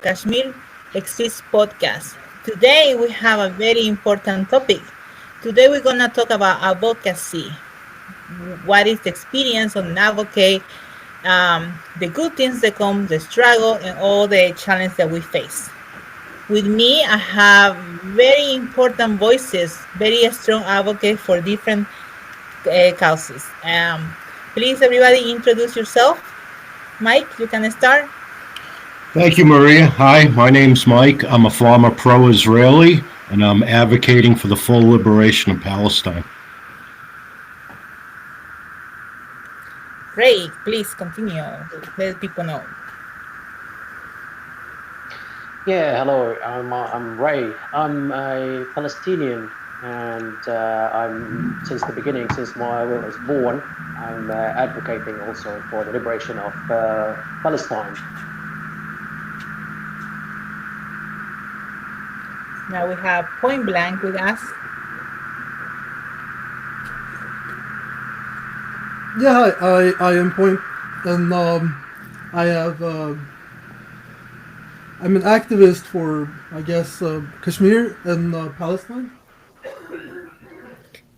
Kashmir Exists podcast. Today we have a very important topic. Today we're going to talk about advocacy. What is the experience of an advocate, the good things that come, the struggle, and all the challenges that we face. With me, I have very important voices, very strong advocates for different causes. Please, everybody, introduce yourself. Mike, you can start. Thank you, Maria. Hi, my name's Mike. I'm a former pro-Israeli, and I'm advocating for the full liberation of Palestine. Ray, please continue. Let people know. Yeah, hello. I'm Ray. I'm a Palestinian, and I'm since the beginning, since I was born, I'm advocating also for the liberation of Palestine. Now we have Point Blank with us. Yeah, I am Point, and I have I'm an activist for Kashmir and Palestine.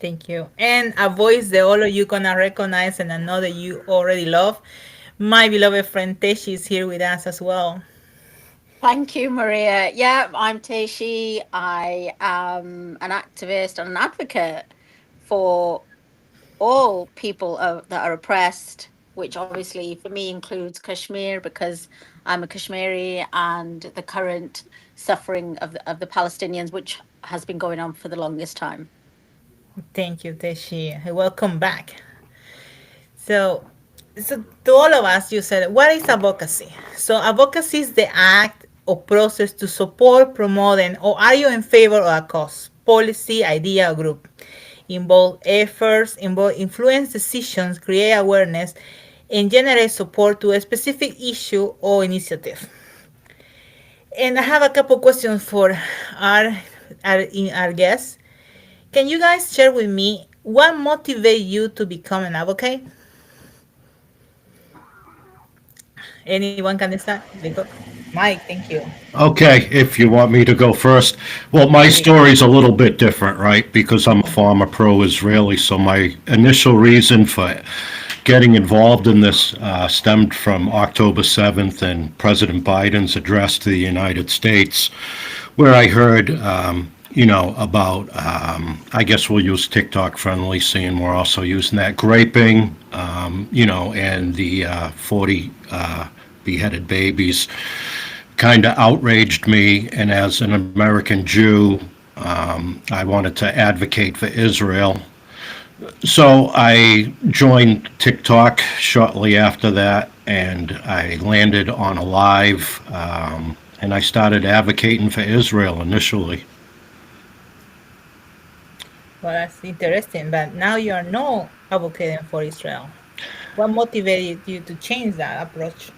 Thank you. And a voice that all of you gonna recognize and I know that you already love. My beloved friend Teshi is here with us as well. Thank you, Maria. Yeah, I'm Teishi. I am an activist and an advocate for all people that are oppressed, which obviously for me includes Kashmir because I'm a Kashmiri, and the current suffering of the Palestinians, which has been going on for the longest time. Thank you, Teshi. Welcome back. So to all of us, you said, what is advocacy? So advocacy is the act or process to support, promote, and or are you in favor of a cause, policy, idea, or group? Involve efforts, involve influence decisions, create awareness, and generate support to a specific issue or initiative. And I have a couple questions for our our guests. Can you guys share with me what motivated you to become an advocate? Anyone can start? Mike, thank you. Okay, if you want me to go first. Well, my story's a little bit different, right? Because I'm a former pro-Israeli, so my initial reason for getting involved in this stemmed from October 7th and President Biden's address to the United States, where I heard about, I guess we'll use TikTok friendly, seeing we're also using that graping, and the 40 beheaded babies kind of outraged me. And as an American Jew, I wanted to advocate for Israel. So I joined TikTok shortly after that, and I landed on a live, and I started advocating for Israel initially. Well, that's interesting. But now you are no advocating for Israel. What motivated you to change that approach?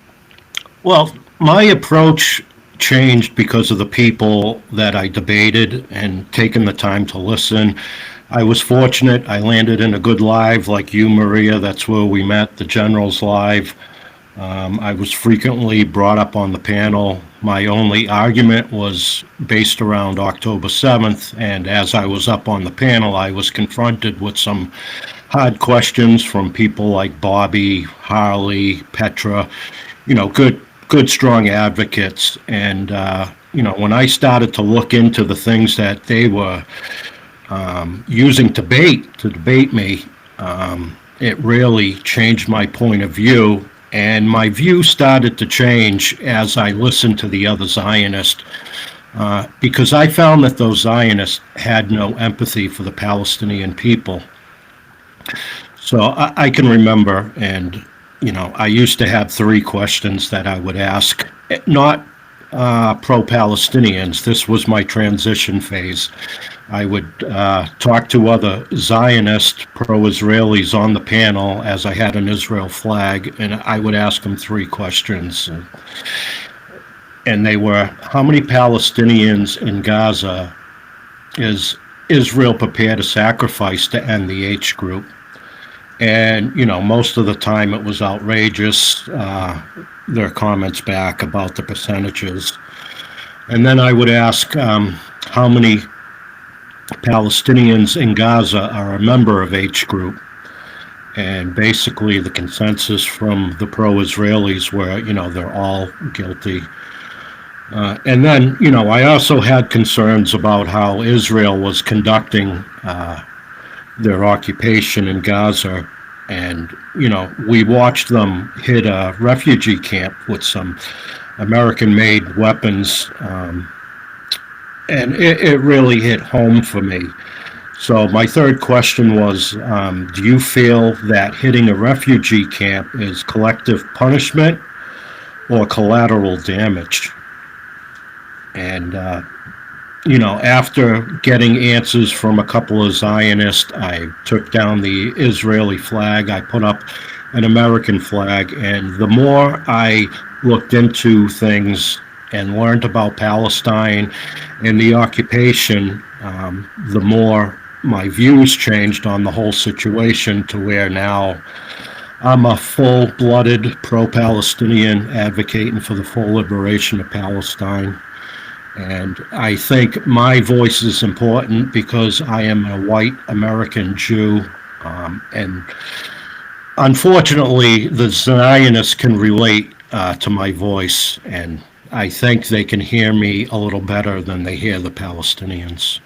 Well, my approach changed because of the people that I debated and taking the time to listen. I was fortunate. I landed in a good live like you, Maria. That's where we met, the Generals Live. I was frequently brought up on the panel. My only argument was based around October 7th, and as I was up on the panel, I was confronted with some hard questions from people like Bobby, Harley, Petra, good, strong advocates. And, when I started to look into the things that they were using to debate me, it really changed my point of view. And my view started to change as I listened to the other Zionists, because I found that those Zionists had no empathy for the Palestinian people. So I can remember, and I used to have three questions that I would ask, not pro-Palestinians. This was my transition phase. I would talk to other Zionist pro-Israelis on the panel as I had an Israel flag, and I would ask them three questions. And they were, how many Palestinians in Gaza is Israel prepared to sacrifice to end the H group? And, most of the time it was outrageous. their comments back about the percentages. And then I would ask how many Palestinians in Gaza are a member of H group. And basically the consensus from the pro-Israelis were, you know, they're all guilty. And then, you know, I also had concerns about how Israel was conducting their occupation in Gaza. And, you know, we watched them hit a refugee camp with some American-made weapons. And it really hit home for me. So my third question was, do you feel that hitting a refugee camp is collective punishment or collateral damage? And, you know, after getting answers from a couple of Zionists, I took down the Israeli flag, I put up an American flag, and the more I looked into things and learned about Palestine and the occupation, the more my views changed on the whole situation to where now I'm a full-blooded pro-Palestinian advocating for the full liberation of Palestine. And I think my voice is important because I am a white American Jew. And unfortunately, the Zionists can relate to my voice, and I think they can hear me a little better than they hear the Palestinians.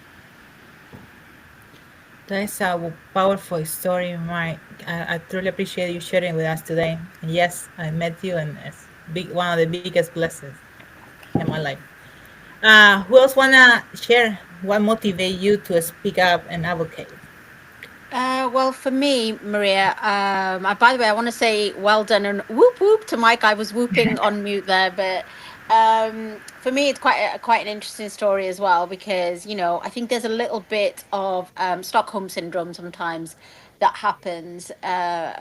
That's a powerful story, Mike. I truly appreciate you sharing with us today. And yes, I met you, and it's one of the biggest blessings in my life. Who else wanna share what motivated you to speak up and advocate? Well, for me, Maria, by the way, I want to say well done and whoop whoop to Mike. I was whooping on mute there, but for me, it's quite an interesting story as well because you know I think there's a little bit of Stockholm syndrome sometimes that happens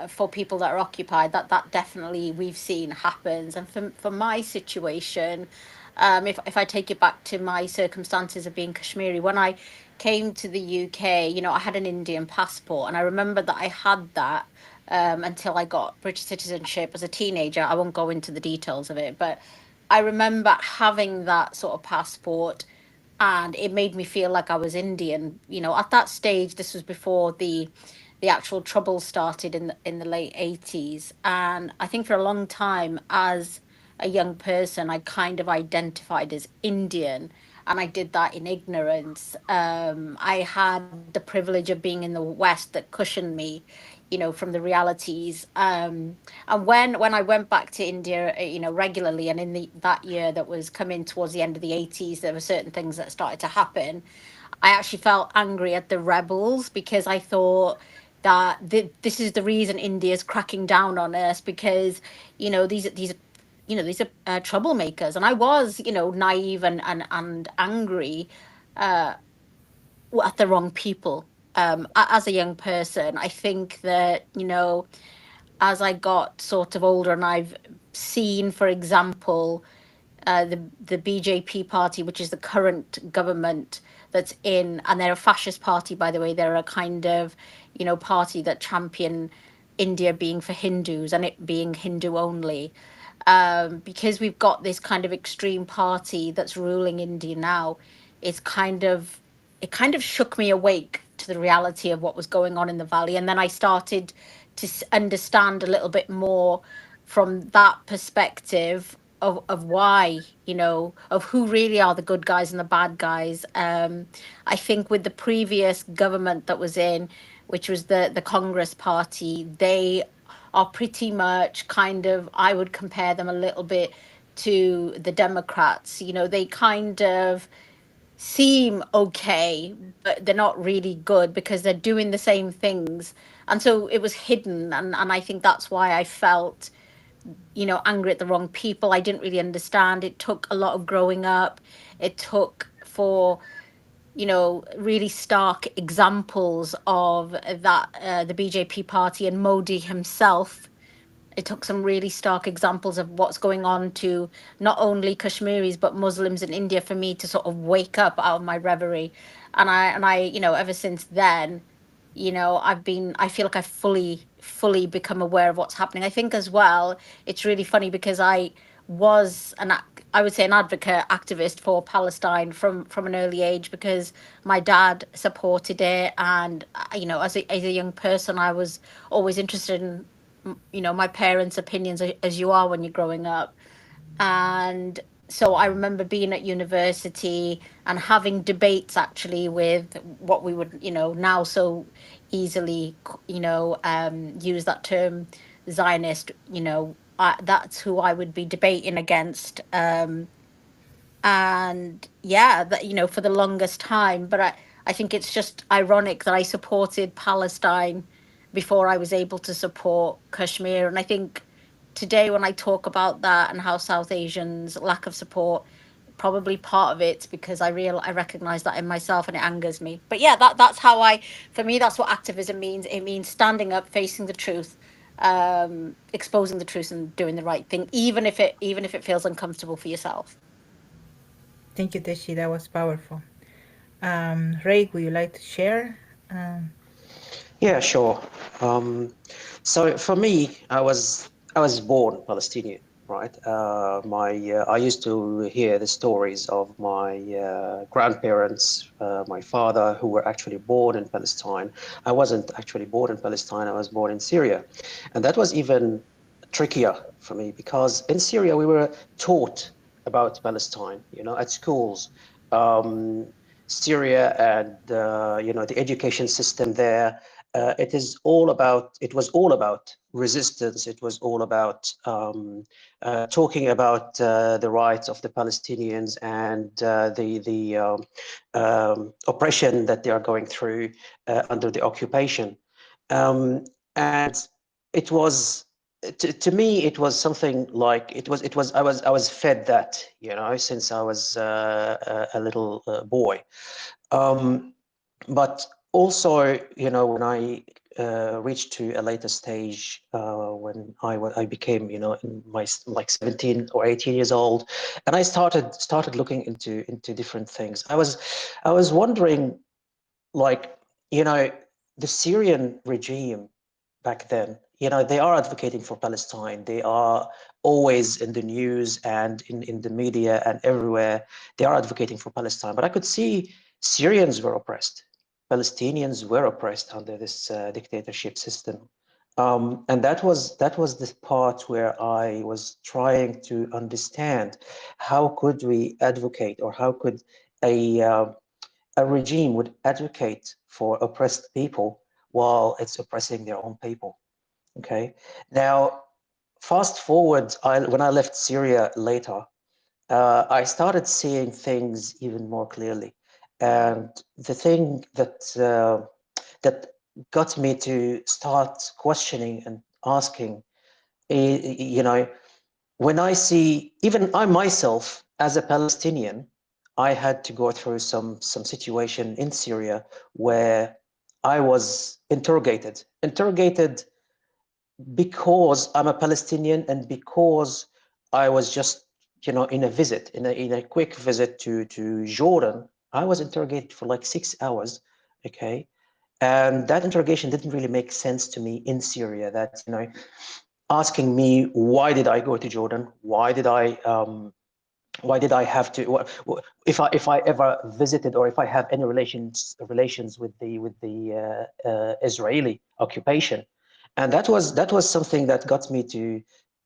for people that are occupied. That definitely we've seen happens, and for my situation, if I take it back to my circumstances of being Kashmiri, when I came to the UK, you know, I had an Indian passport, and I remember that I had that until I got British citizenship as a teenager. I won't go into the details of it, but I remember having that sort of passport, and it made me feel like I was Indian. You know, at that stage, this was before the actual trouble started in the late 80s, and I think for a long time as a young person, I kind of identified as Indian, and I did that in ignorance. I had the privilege of being in the West that cushioned me, you know, from the realities. And when I went back to India, you know, regularly, and in that year that was coming towards the end of the 80s, there were certain things that started to happen. I actually felt angry at the rebels because I thought that this is the reason India's cracking down on us because you know these you know these are troublemakers, and I was you know naive and angry at the wrong people. As a young person, I think that you know as I got sort of older and I've seen, for example, the BJP party, which is the current government that's in, and they're a fascist party, by the way. They're a kind of, you know, party that champion India being for Hindus and it being Hindu only. Because we've got this kind of extreme party that's ruling India now, it's kind of it kind of shook me awake to the reality of what was going on in the valley, and then I started to understand a little bit more from that perspective of why, you know, of who really are the good guys and the bad guys. I think with the previous government that was in, which was the Congress Party, they are pretty much kind of, I would compare them a little bit to the Democrats. You know, they kind of seem okay, but they're not really good because they're doing the same things. And so it was hidden. And I think that's why I felt, you know, angry at the wrong people. I didn't really understand. It took a lot of growing up. It took for, you know, really stark examples of that, the BJP party and Modi himself. It took some really stark examples of what's going on to not only Kashmiris but Muslims in India for me to sort of wake up out of my reverie. And I, you know, ever since then, you know, I feel like I've fully become aware of what's happening. I think as well, it's really funny because I would say an advocate activist for Palestine from an early age, because my dad supported it, and you know, as a young person, I was always interested in, you know, my parents' opinions, as you are when you're growing up. And so I remember being at university and having debates actually with what we would, you know, now so easily, you know, use that term Zionist, you know, that's who I would be debating against. And yeah, that, you know, for the longest time. But I think it's just ironic that I supported Palestine before I was able to support Kashmir. And I think today, when I talk about that and how South Asians lack of support, probably part of it's because I recognize that in myself, and it angers me. But yeah, that's how for me, that's what activism means. It means standing up, facing the truth, exposing the truth, and doing the right thing, even if it feels uncomfortable for yourself. Thank you, Teshi. That was powerful. Ray, would you like to share? Yeah, sure. So for me, I was born Palestinian, right? I used to hear the stories of my grandparents, my father, who were actually born in Palestine. I wasn't actually born in Palestine. I was born in Syria, and that was even trickier for me because in Syria we were taught about Palestine, you know, at schools. Syria and you know, the education system there, it was all about resistance. It was all about talking about the rights of the Palestinians and the oppression that they are going through under the occupation. And it was, to me, it was something like I was fed that, you know, since I was a little boy. But also, you know, when I reached to a later stage, when I became, you know, in my like 17 or 18 years old, and I started looking into different things. I was wondering, like, you know, the Syrian regime back then, you know, they are advocating for Palestine. They are always in the news and in the media and everywhere. They are advocating for Palestine. But I could see Syrians were oppressed. Palestinians were oppressed under this dictatorship system. And that was the part where I was trying to understand how could we advocate, or how could a regime would advocate for oppressed people while it's oppressing their own people. Okay. Now, fast forward, when I left Syria later, I started seeing things even more clearly. And the thing that got me to start questioning and asking, you know, when I see, even I myself as a Palestinian, I had to go through some situation in Syria where I was interrogated because I'm a Palestinian and because I was just, you know, in a visit, in a quick visit to Jordan. I was interrogated for like 6 hours, okay? And that interrogation didn't really make sense to me in Syria. That, you know, asking me why did I go to Jordan? Why did I have to? If I ever visited, or if I have any relations with the Israeli occupation? And that was something that got me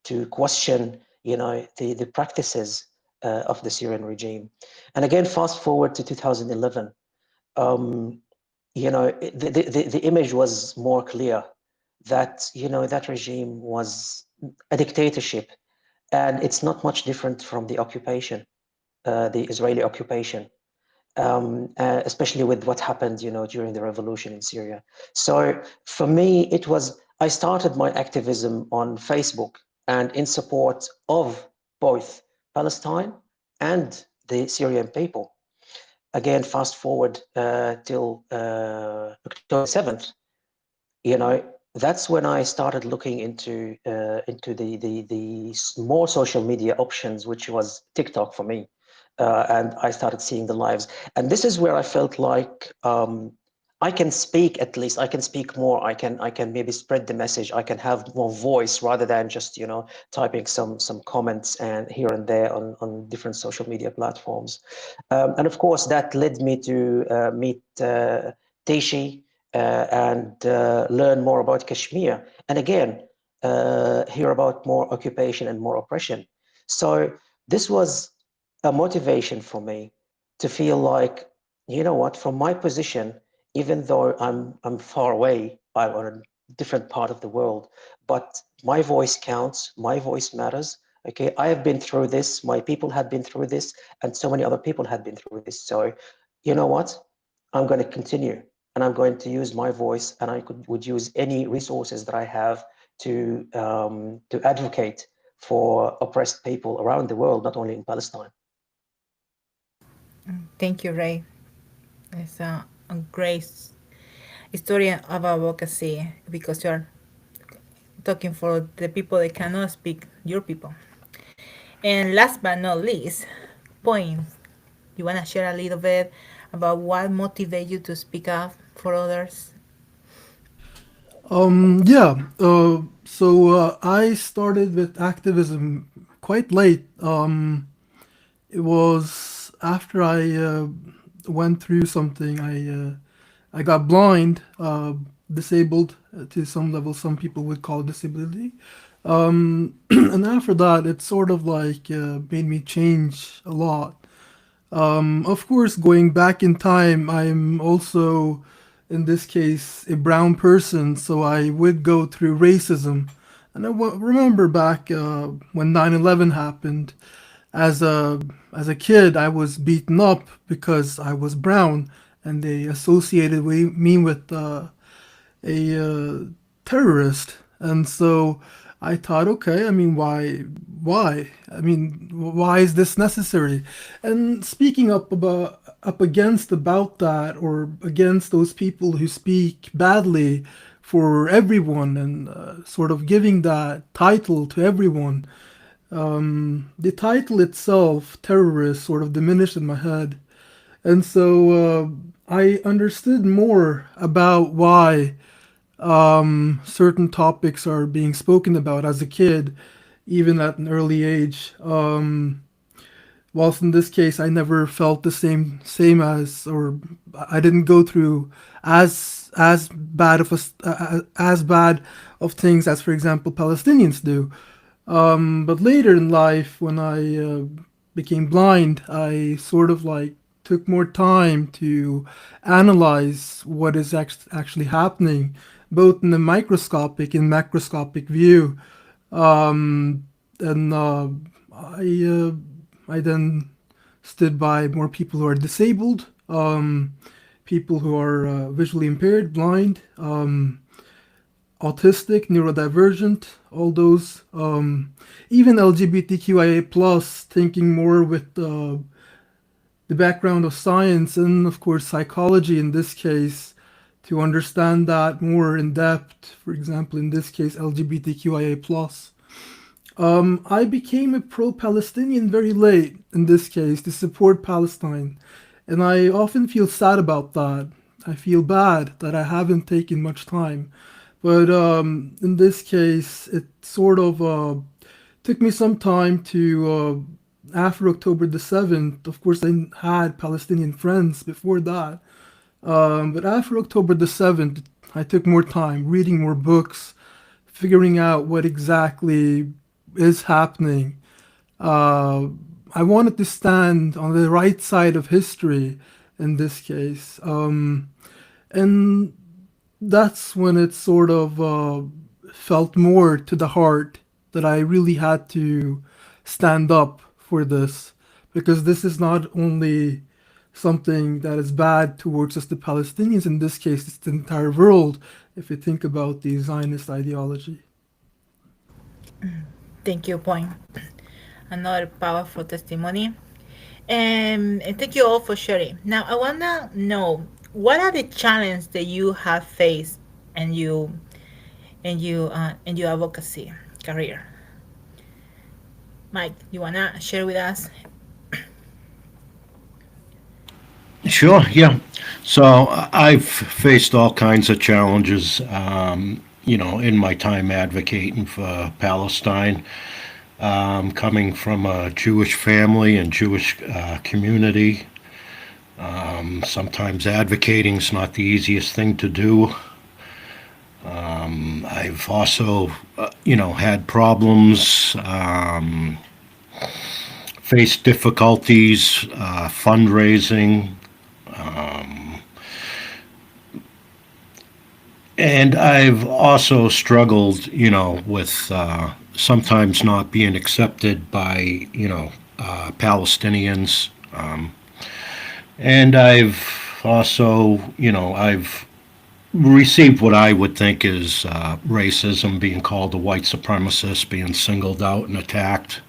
to question, you know, the practices of the Syrian regime. And again, fast forward to 2011. You know, the image was more clear that, you know, that regime was a dictatorship, and it's not much different from the occupation, the Israeli occupation, especially with what happened, you know, during the revolution in Syria. So for me, I started my activism on Facebook and in support of both Palestine and the Syrian people. Again, fast forward till October 7th, you know, that's when I started looking into the more social media options, which was TikTok for me, and I started seeing the lives. And this is where I felt like I can speak, at least I can speak more. I can maybe spread the message. I can have more voice rather than just typing some comments and here and there on different social media platforms. And of course, that led me to meet Teishi and learn more about Kashmir. And again, hear about more occupation and more oppression. So this was a motivation for me to feel like, you know what, from my position, even though I'm far away, I'm on a different part of the world, but my voice counts, my voice matters. Okay, I have been through this, my people had been through this, and so many other people had been through this. So, you know what? I'm going to continue, and I'm going to use my voice, and would use any resources that I have to advocate for oppressed people around the world, not only in Palestine. Thank you, Ray. It's a great story of advocacy because you're talking for the people that cannot speak, your people. And last but not least, Point, you want to share a little bit about what motivates you to speak up for others? Yeah. I started with activism quite late. It was after I went through something. I got blind, disabled to some level. Some people would call it disability. And after that, it sort of like made me change a lot. Of course, going back in time, I'm also, in this case, a brown person, so I would go through racism. And remember back when 9/11 happened, as a kid, I was beaten up because I was brown, and they associated me with a terrorist. And so I thought, okay, I mean, why? I mean, why is this necessary? And speaking up against about that, or against those people who speak badly for everyone, and sort of giving that title to everyone. The title itself, terrorist, sort of diminished in my head. And so I understood more about why certain topics are being spoken about as a kid, even at an early age. Whilst in this case, I never felt the same as, or I didn't go through as bad of as bad of things as, for example, Palestinians do. But later in life, when I became blind, I sort of like took more time to analyze what is actually happening, both in the microscopic and macroscopic view. And I then stood by more people who are disabled, people who are visually impaired, blind, autistic, neurodivergent, all those, even LGBTQIA plus, thinking more with the background of science and of course psychology in this case, to understand that more in depth. For example, in this case, LGBTQIA plus. I became a pro-Palestinian very late in this case to support Palestine, and I often feel sad about that. I feel bad that I haven't taken much time, but in this case, it sort of took me some time to. After October the 7th, of course, I had Palestinian friends before that. But after October the 7th, I took more time reading more books, figuring out what exactly is happening. Uh, I wanted to stand on the right side of history in this case. And that's when it sort of felt more to the heart that I really had to stand up for this, because this is not only something that is bad towards us, the Palestinians, in this case, it's the entire world, if you think about the Zionist ideology. Thank you, Point. Another powerful testimony. And thank you all for sharing. Now, I want to know what are the challenges that you have faced in in your advocacy career. Mike, you wanna share with us? Sure, yeah. So I've faced all kinds of challenges, in my time advocating for Palestine. Coming from a Jewish family and Jewish community, sometimes advocating's not the easiest thing to do. I've also, had problems, faced difficulties, fundraising, and I've also struggled, with sometimes not being accepted by, Palestinians. And I've also, I've received what I would think is racism, being called a white supremacist, being singled out and attacked.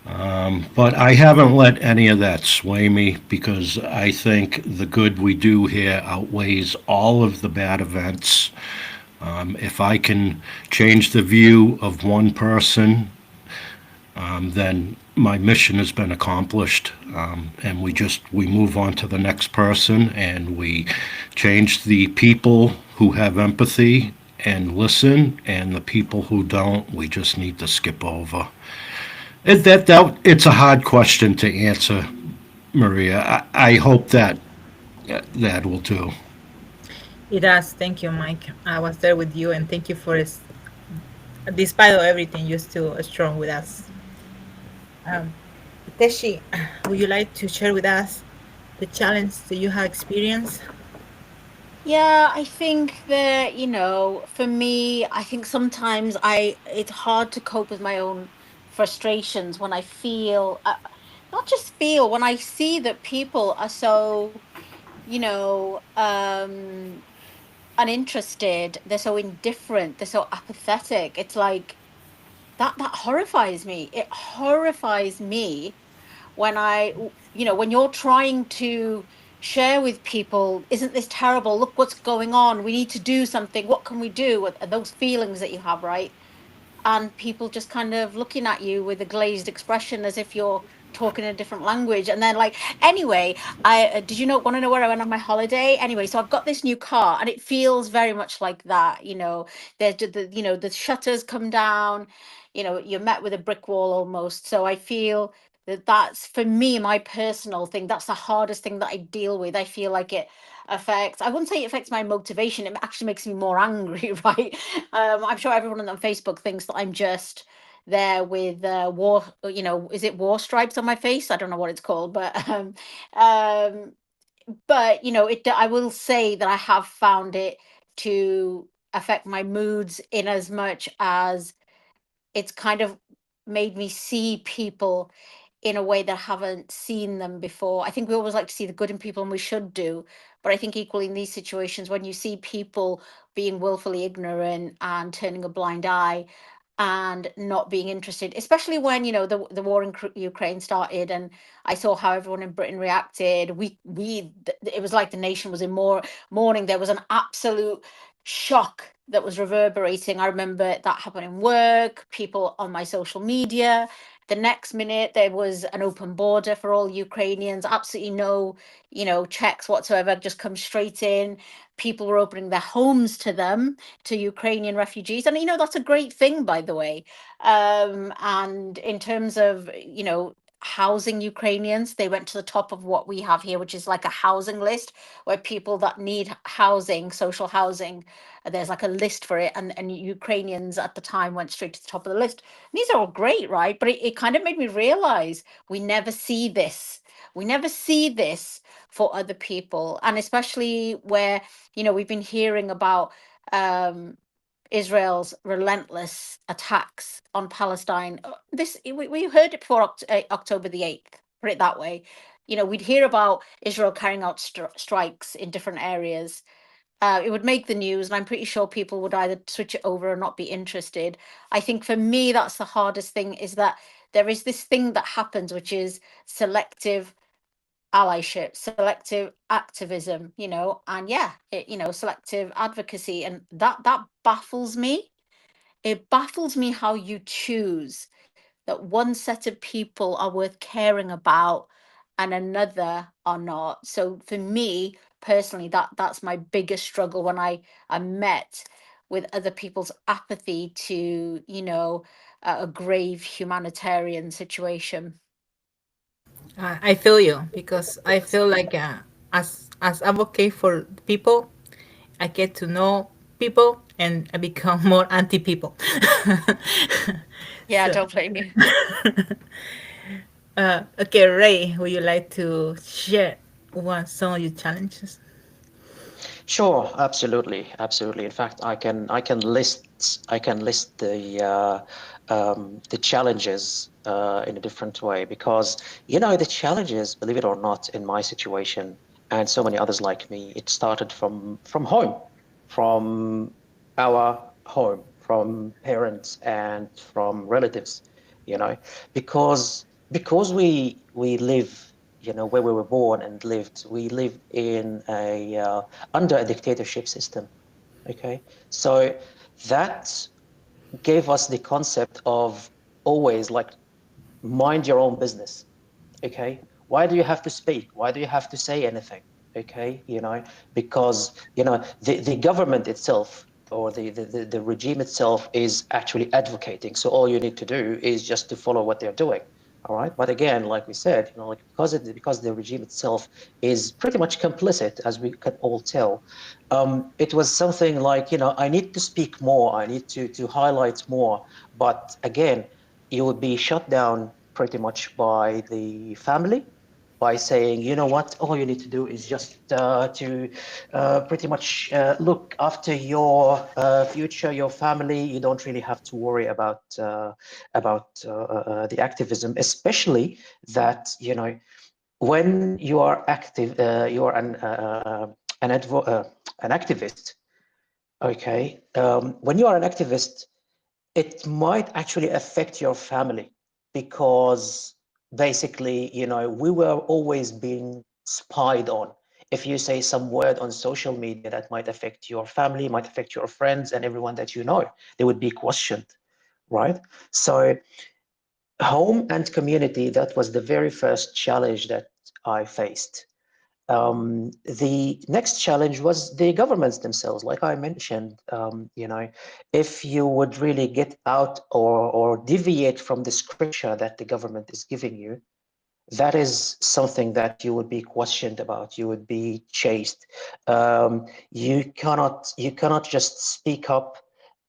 But I haven't let any of that sway me because I think the good we do here outweighs all of the bad events. If I can change the view of one person, then my mission has been accomplished. And we move on to the next person and we change the people who have empathy and listen, and the people who don't, we just need to skip over. It's a hard question to answer, Maria. I hope that will do. It does. Thank you, Mike. I was there with you, and thank you for this. Despite of everything, you're still strong with us. Um, Teshi, would you like to share with us the challenge that you have experienced? Yeah, I think that, for me, I think sometimes it's hard to cope with my own frustrations when I feel, not just feel, when I see that people are so, you know, um, uninterested, they're so indifferent, they're so apathetic. It's like that horrifies me. It horrifies me when when you're trying to share with people, isn't this terrible? Look what's going on. We need to do something. What can we do? And those feelings that you have, right? And people just kind of looking at you with a glazed expression as if you're talking a different language. And then, like, anyway, I did you want to know where I went on my holiday? Anyway, so I've got this new car and it feels very much like that. There's the shutters come down, you're met with a brick wall almost. So I feel that's, for me, my personal thing, that's the hardest thing that I deal with. I feel like it affects, I wouldn't say it affects my motivation, it actually makes me more angry. Right? I'm sure everyone on Facebook thinks that I'm just there with war, is it war stripes on my face? I don't know what it's called, um but I will say that I have found it to affect my moods, in as much as it's kind of made me see people in a way that I haven't seen them before. I think we always like to see the good in people, and we should do. But I think equally in these situations, when you see people being willfully ignorant and turning a blind eye and not being interested, especially when the war in Ukraine started, and I saw how everyone in Britain reacted. It was like the nation was in mourning. There was an absolute shock that was reverberating. I remember that happened in work, people on my social media. The next minute, there was an open border for all Ukrainians, absolutely no, checks whatsoever, just come straight in. People were opening their homes to them, to Ukrainian refugees. And, that's a great thing, by the way. And in terms of, housing Ukrainians, they went to the top of what we have here, which is like a housing list, where people that need housing, social housing, there's like a list for it. And Ukrainians at the time went straight to the top of the list. These are all great, right? But it kind of made me realize we never see this. We never see this for other people. And especially where, we've been hearing about um, Israel's relentless attacks on Palestine. We heard it before October the 8th, put it that way. We'd hear about Israel carrying out strikes in different areas. It would make the news, and I'm pretty sure people would either switch it over or not be interested. I think for me, that's the hardest thing, is that there is this thing that happens, which is selective allyship, selective activism, and yeah, selective advocacy. And that baffles me. It baffles me how you choose that one set of people are worth caring about and another are not. So for me personally, that's my biggest struggle when I'm met with other people's apathy to, you know, a grave humanitarian situation. I feel you because I feel like as advocate for people, I get to know people and I become more anti people. Yeah, So, don't blame you. okay, Ray, would you like to share one some of your challenges? Sure, absolutely, absolutely. In fact, I can list the challenges in a different way, because the challenges, believe it or not, in my situation and so many others like me, it started from home, from our home, from parents and from relatives, you know, because we live, where we were born and lived, we live in a under a dictatorship system. Okay, so that gave us the concept of always like mind your own business. Okay, why do you have to speak? Why do you have to say anything? Okay, because the government itself, or the regime itself, is actually advocating, so all you need to do is just to follow what they're doing. All right, but again, like we said, like because the regime itself is pretty much complicit, as we can all tell. It was something like, I need to speak more, I need to highlight more, but again, you would be shut down pretty much by the family, by saying, you know what, all you need to do is just to pretty much look after your future, your family. You don't really have to worry about the activism, especially that, when you are active, you are an activist. Okay, when you are an activist, it might actually affect your family, because basically, we were always being spied on. If you say some word on social media, that might affect your family, might affect your friends and everyone that you know. They would be questioned, right? So home and community, that was the very first challenge that I faced. The next challenge was the governments themselves. Like I mentioned, if you would really get out or deviate from the scripture that the government is giving you, that is something that you would be questioned about. You would be chased. You cannot just speak up.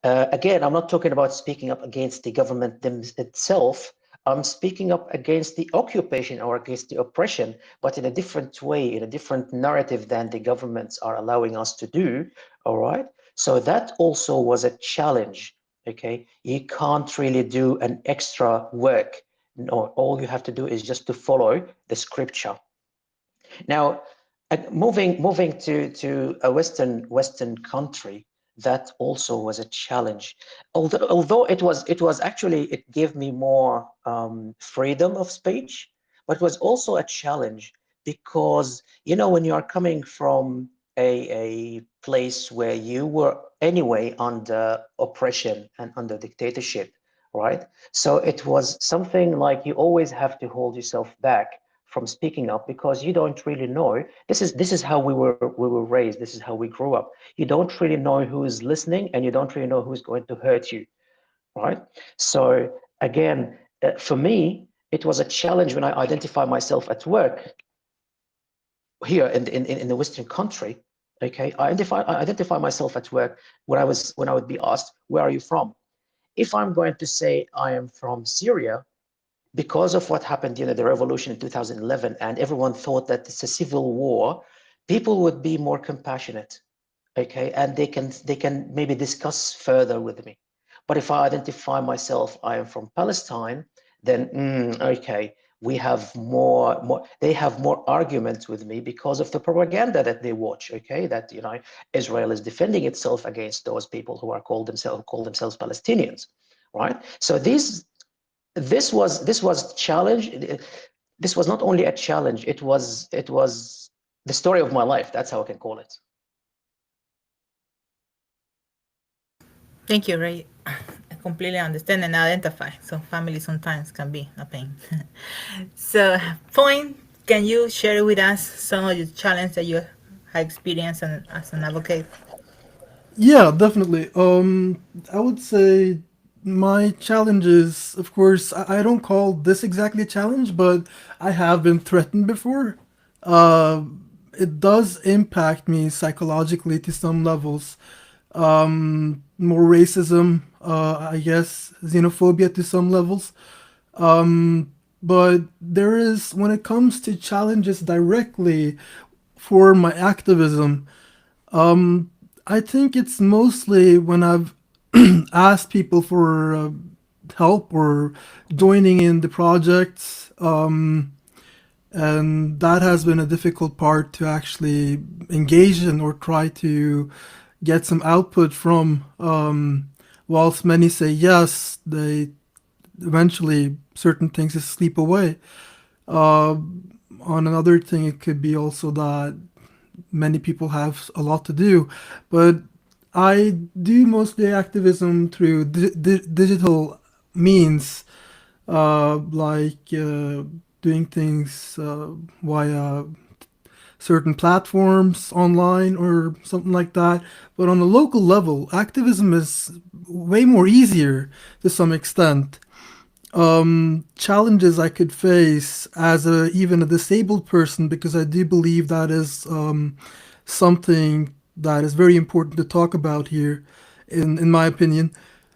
Again, I'm not talking about speaking up against the government itself. I'm speaking up against the occupation or against the oppression, but in a different way, in a different narrative than the governments are allowing us to do. All right. So that also was a challenge. Okay. You can't really do an extra work. No, all you have to do is just to follow the scripture. Now, moving to a Western country, that also was a challenge. Although it was actually, it gave me more freedom of speech, but it was also a challenge, because when you are coming from a place where you were anyway under oppression and under dictatorship, right? So it was something like you always have to hold yourself back from speaking up, because you don't really know. This is how we were raised. This is how we grew up. You don't really know who is listening, and you don't really know who's going to hurt you, right? So again, for me, it was a challenge when I identify myself at work here in the Western country. Okay, I identify myself at work when I would be asked, where are you from? If I'm going to say I am from Syria, because of what happened, the revolution in 2011, and everyone thought that it's a civil war, people would be more compassionate, okay, and they can maybe discuss further with me. But if I identify myself, I am from Palestine, then okay, we have more. They have more arguments with me because of the propaganda that they watch. Okay, that Israel is defending itself against those people who call themselves Palestinians, right? So this was challenge. This was not only a challenge, it was the story of my life. That's how I can call it. Thank you, Ray. I completely understand and identify. So family sometimes can be a pain. So point Can you share with us some of the challenges that you have experienced as an advocate? Yeah, definitely. I would say my challenges, of course, I don't call this exactly a challenge, but I have been threatened before. Uh, it does impact me psychologically to some levels. More racism, I guess, xenophobia to some levels. But there is, when it comes to challenges directly for my activism, I think it's mostly when I've asked people for help or joining in the projects, and that has been a difficult part to actually engage in or try to get some output from. Whilst many say yes, they eventually certain things just sleep away. Uh, on another thing, it could be also that many people have a lot to do, but I do mostly activism through digital means, like doing things via certain platforms online or something like that. But on a local level, activism is way more easier to some extent. Challenges I could face as a even a disabled person, because I do believe that is something that is very important to talk about here, in my opinion.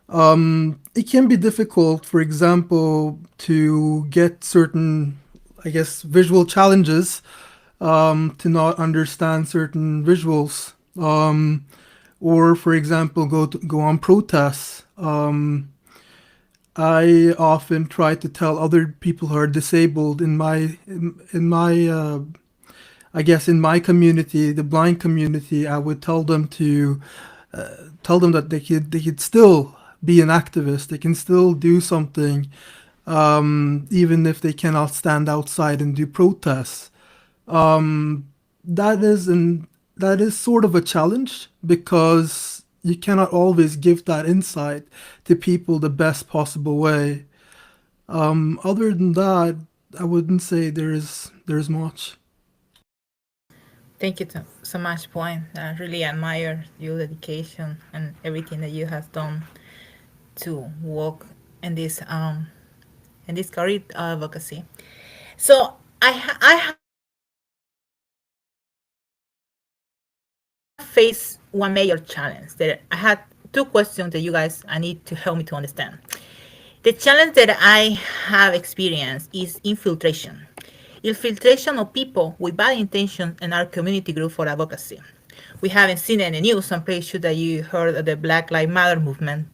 It can be difficult, for example, to get certain, I guess, visual challenges, to not understand certain visuals, or for example, go on protests. I often try to tell other people who are disabled in my I guess in my community, the blind community. I would tell them that they could still be an activist. They can still do something, even if they cannot stand outside and do protests. That is that is sort of a challenge, because you cannot always give that insight to people the best possible way. Other than that, I wouldn't say there's much. Thank you so much, Point. I really admire your dedication and everything that you have done to work in this career advocacy. So I have faced one major challenge. That I had two questions that you guys I need to help me to understand. The challenge that I have experienced is infiltration. Infiltration of people with bad intentions in our community group for advocacy. We haven't seen it in the news. I'm pretty sure that you heard of the Black Lives Matter movement.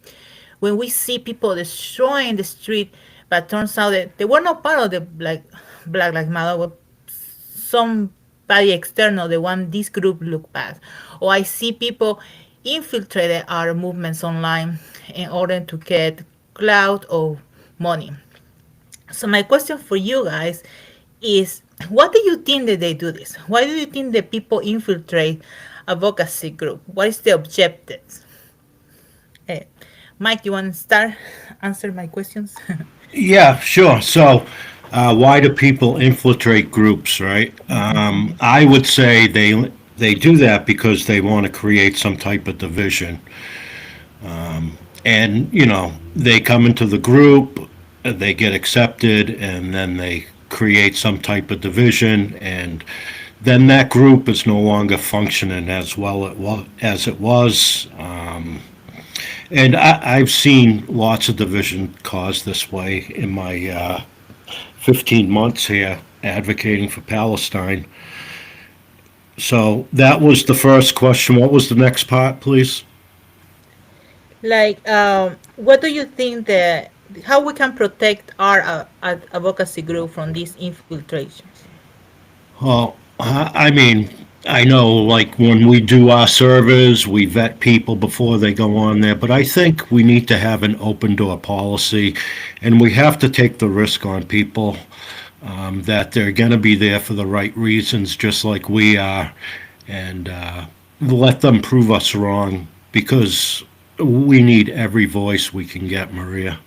When we see people destroying the street, but turns out that they were not part of the Black Lives Matter, but somebody external, the one this group look bad. Or I see people infiltrated our movements online in order to get clout or money. So my question for you guys is, what do you think that they do this? Why do you think that people infiltrate advocacy group? What is the objective? Eh, Mike, you want to start answer my questions? Yeah, sure. So, why do people infiltrate groups, right? I would say they do that because they want to create some type of division. And, they come into the group, they get accepted, and then they create some type of division, and then that group is no longer functioning as well as it was. And I've seen lots of division caused this way in my 15 months here advocating for Palestine. So that was the first question. What was the next part, please? Like, what do you think that how we can protect our advocacy group from these infiltrations? Well, I mean, I know like when we do our surveys, we vet people before they go on there, but I think we need to have an open door policy, and we have to take the risk on people, that they're going to be there for the right reasons, just like we are, and let them prove us wrong, because we need every voice we can get, Maria.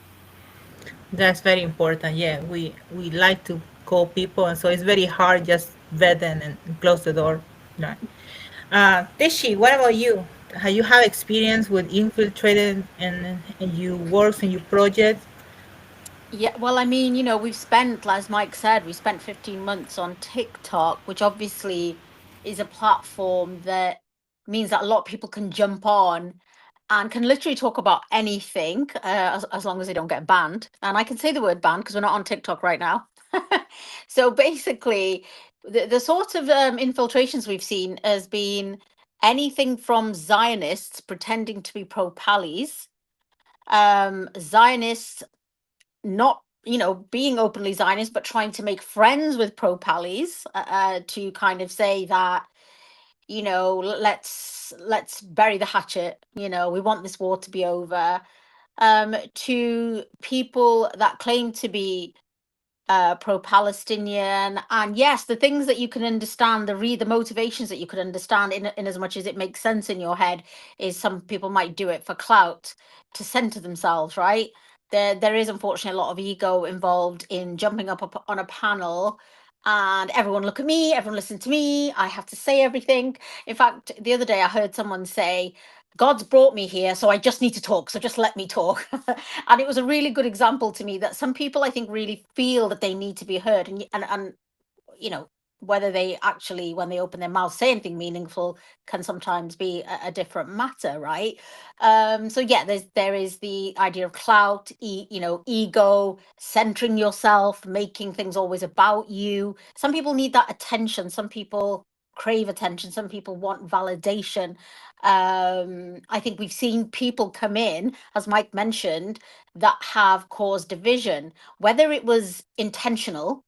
That's very important. Yeah, we like to call people, and so it's very hard just vet them and close the door. No. Tishi, what about you? Have you have experience with infiltrated and you works and your project? Yeah, well, I mean, we've spent, as Mike said, we spent 15 months on TikTok, which obviously is a platform that means that a lot of people can jump on and can literally talk about anything, as long as they don't get banned. And I can say the word banned because we're not on TikTok right now. So basically, the sort of infiltrations we've seen has been anything from Zionists pretending to be pro-Pallies, Zionists not being openly Zionist, but trying to make friends with pro-Pallies, to kind of say that, let's bury the hatchet. We want this war to be over. To people that claim to be pro-Palestinian, and yes, the things that you can understand, the motivations that you could understand, in as much as it makes sense in your head, is some people might do it for clout, to center themselves, right? There is unfortunately a lot of ego involved in jumping up on a panel and everyone look at me, everyone listen to me, I have to say everything. In fact, the other day I heard someone say, God's brought me here, so I just need to talk. So just let me talk. And it was a really good example to me that some people, I think, really feel that they need to be heard, and whether they actually, when they open their mouth, say anything meaningful, can sometimes be a different matter, right? So yeah, there is the idea of clout, ego, centering yourself, making things always about you. Some people need that attention. Some people crave attention. Some people want validation. I think we've seen people come in, as Mike mentioned, that have caused division, whether it was intentional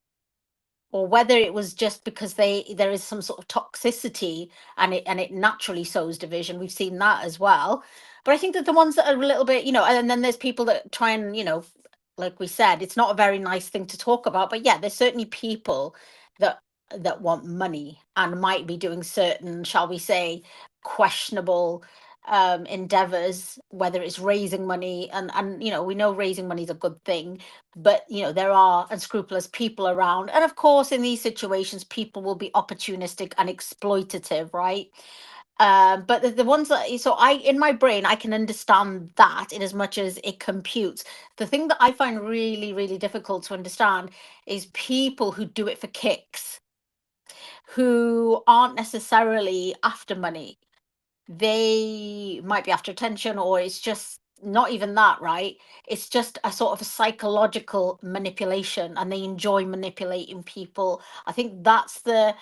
or whether it was just because there is some sort of toxicity, and it naturally sows division. We've seen that as well. But I think that the ones that are a little bit, and then there's people that try and, like we said, it's not a very nice thing to talk about, but yeah, there's certainly people that want money and might be doing certain, shall we say, questionable endeavors, whether it's raising money, and we know raising money is a good thing, but there are unscrupulous people around, and of course in these situations people will be opportunistic and exploitative, right? But the ones that, so I, in my brain, I can understand that in as much as it computes. The thing that I find really, really difficult to understand is people who do it for kicks, who aren't necessarily after money. They might be after attention, or it's just not even that, right? It's just a sort of a psychological manipulation, and they enjoy manipulating people. I think that's the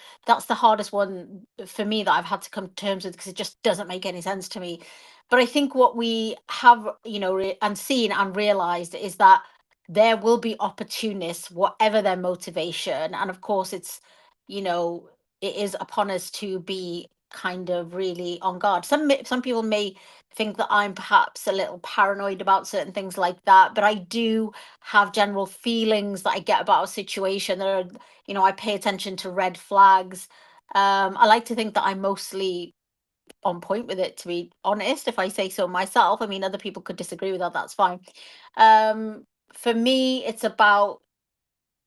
hardest one for me that I've had to come to terms with, because it just doesn't make any sense to me. But I think what we have, and seen and realized, is that there will be opportunists, whatever their motivation. And of course, you know, it is upon us to be kind of really on guard. Some people may think that I'm perhaps a little paranoid about certain things like that, but I do have general feelings that I get about a situation that are, I pay attention to red flags. I like to think that I'm mostly on point with it, to be honest, if I say so myself. I mean, other people could disagree with that, that's fine. For me, it's about,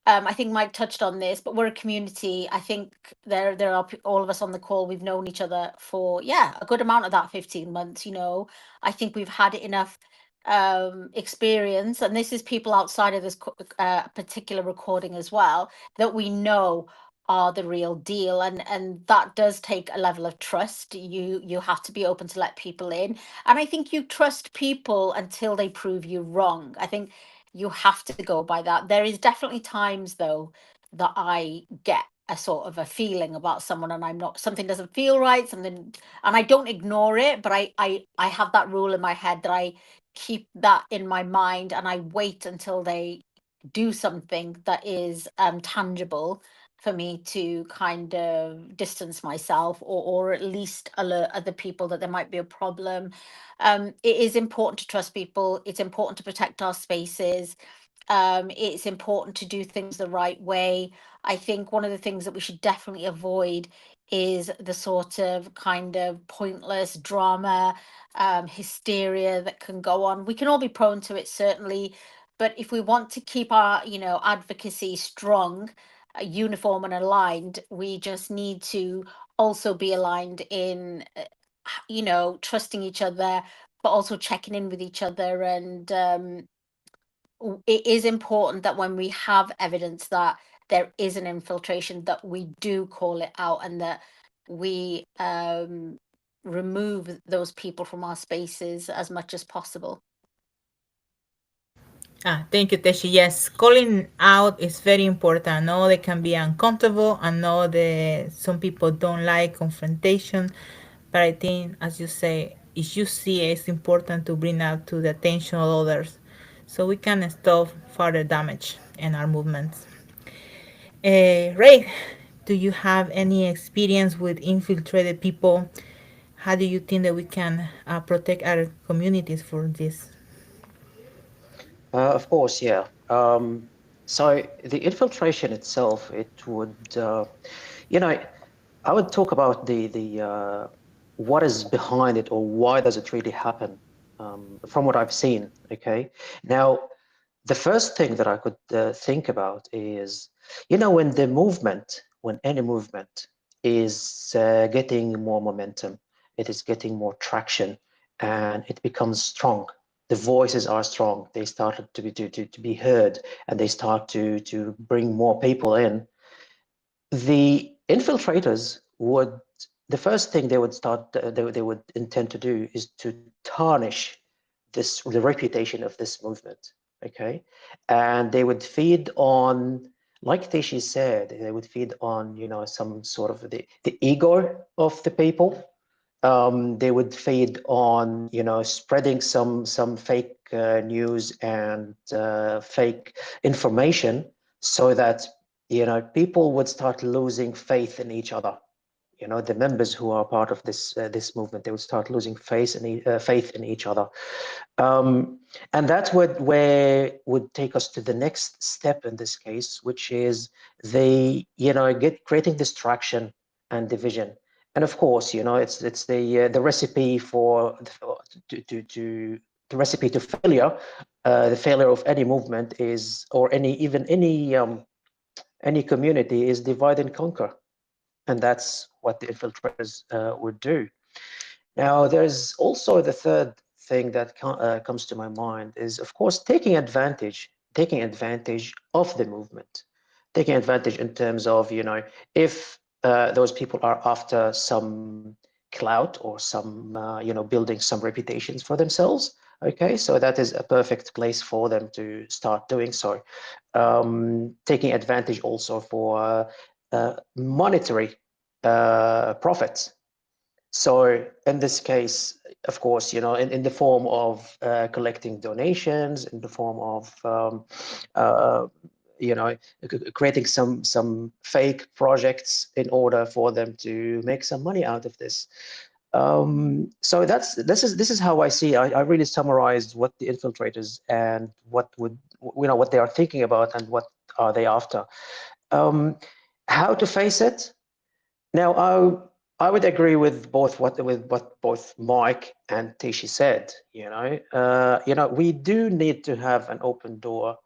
I think Mike touched on this, but we're a community. I think there are all of us on the call. We've known each other for, yeah, a good amount of that 15 months. I think we've had enough experience, and this is people outside of this particular recording as well, that we know are the real deal, and that does take a level of trust. You have to be open to let people in, and I think you trust people until they prove you wrong. I think you have to go by that. There is definitely times, though, that I get a sort of a feeling about someone, and I'm not, something doesn't feel right, something, and I don't ignore it, but I have that rule in my head that I keep that in my mind, and I wait until they do something that is tangible for me to kind of distance myself, or at least alert other people that there might be a problem. It is important to trust people. It's important to protect our spaces. It's important to do things the right way. I think one of the things that we should definitely avoid is the sort of kind of pointless drama, hysteria that can go on. We can all be prone to it, certainly, but if we want to keep our, advocacy strong, uniform and aligned. We just need to also be aligned in, trusting each other, but also checking in with each other. And it is important that when we have evidence that there is an infiltration, that we do call it out, and that we remove those people from our spaces as much as possible. Thank you, Teshi. Yes, calling out is very important. I know they can be uncomfortable. I know that some people don't like confrontation, but I think, as you say, if you see it, it's important to bring out to the attention of others so we can stop further damage in our movements. Ray, do you have any experience with infiltrated people? How do you think that we can protect our communities for this? Of course, yeah. So the infiltration itself, it would, I would talk about the what is behind it, or why does it really happen, from what I've seen. Okay, now the first thing that I could think about is, when any movement is getting more momentum, it is getting more traction, and it becomes strong. The voices are strong. They started to be heard, and they start to bring more people in. The infiltrators would, the first thing they would start, they would intend to do is to tarnish the reputation of this movement. Okay, and they would feed on, like Teshi said, they would feed on, some sort of the ego of the people. They would feed on, spreading some fake news and fake information, so that people would start losing faith in each other. The members who are part of this movement, they would start losing faith in each other. And that's where would take us to the next step in this case, which is creating distraction and division. And of course, it's the recipe for the recipe to failure. The failure of any movement is, or any community, is divide and conquer, and that's what the infiltrators would do. Now, there's also the third thing that comes to my mind is, of course, taking advantage of the movement, taking advantage in terms of, if those people are after some clout, or some, building some reputations for themselves. Okay, so that is a perfect place for them to start doing so. Taking advantage also for monetary profits. So in this case, of course, in the form of collecting donations, in the form of creating some fake projects in order for them to make some money out of this. So this is how I see. I really summarized what the infiltrators and what they are thinking about, and what are they after. How to face it? Now, I would agree with what both Mike and Tishi said. We do need to have an open door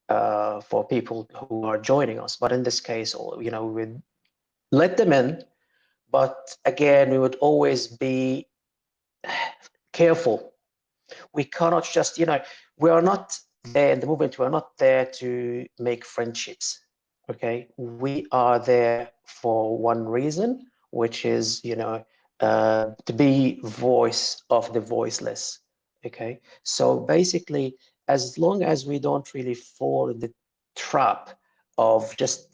for people who are joining us, but in this case, we let them in. But again, we would always be careful. We cannot just, we are not there in the movement. We are not there to make friendships. Okay, we are there for one reason, which is, to be voice of the voiceless. Okay, so basically, as long as we don't really fall in the trap of just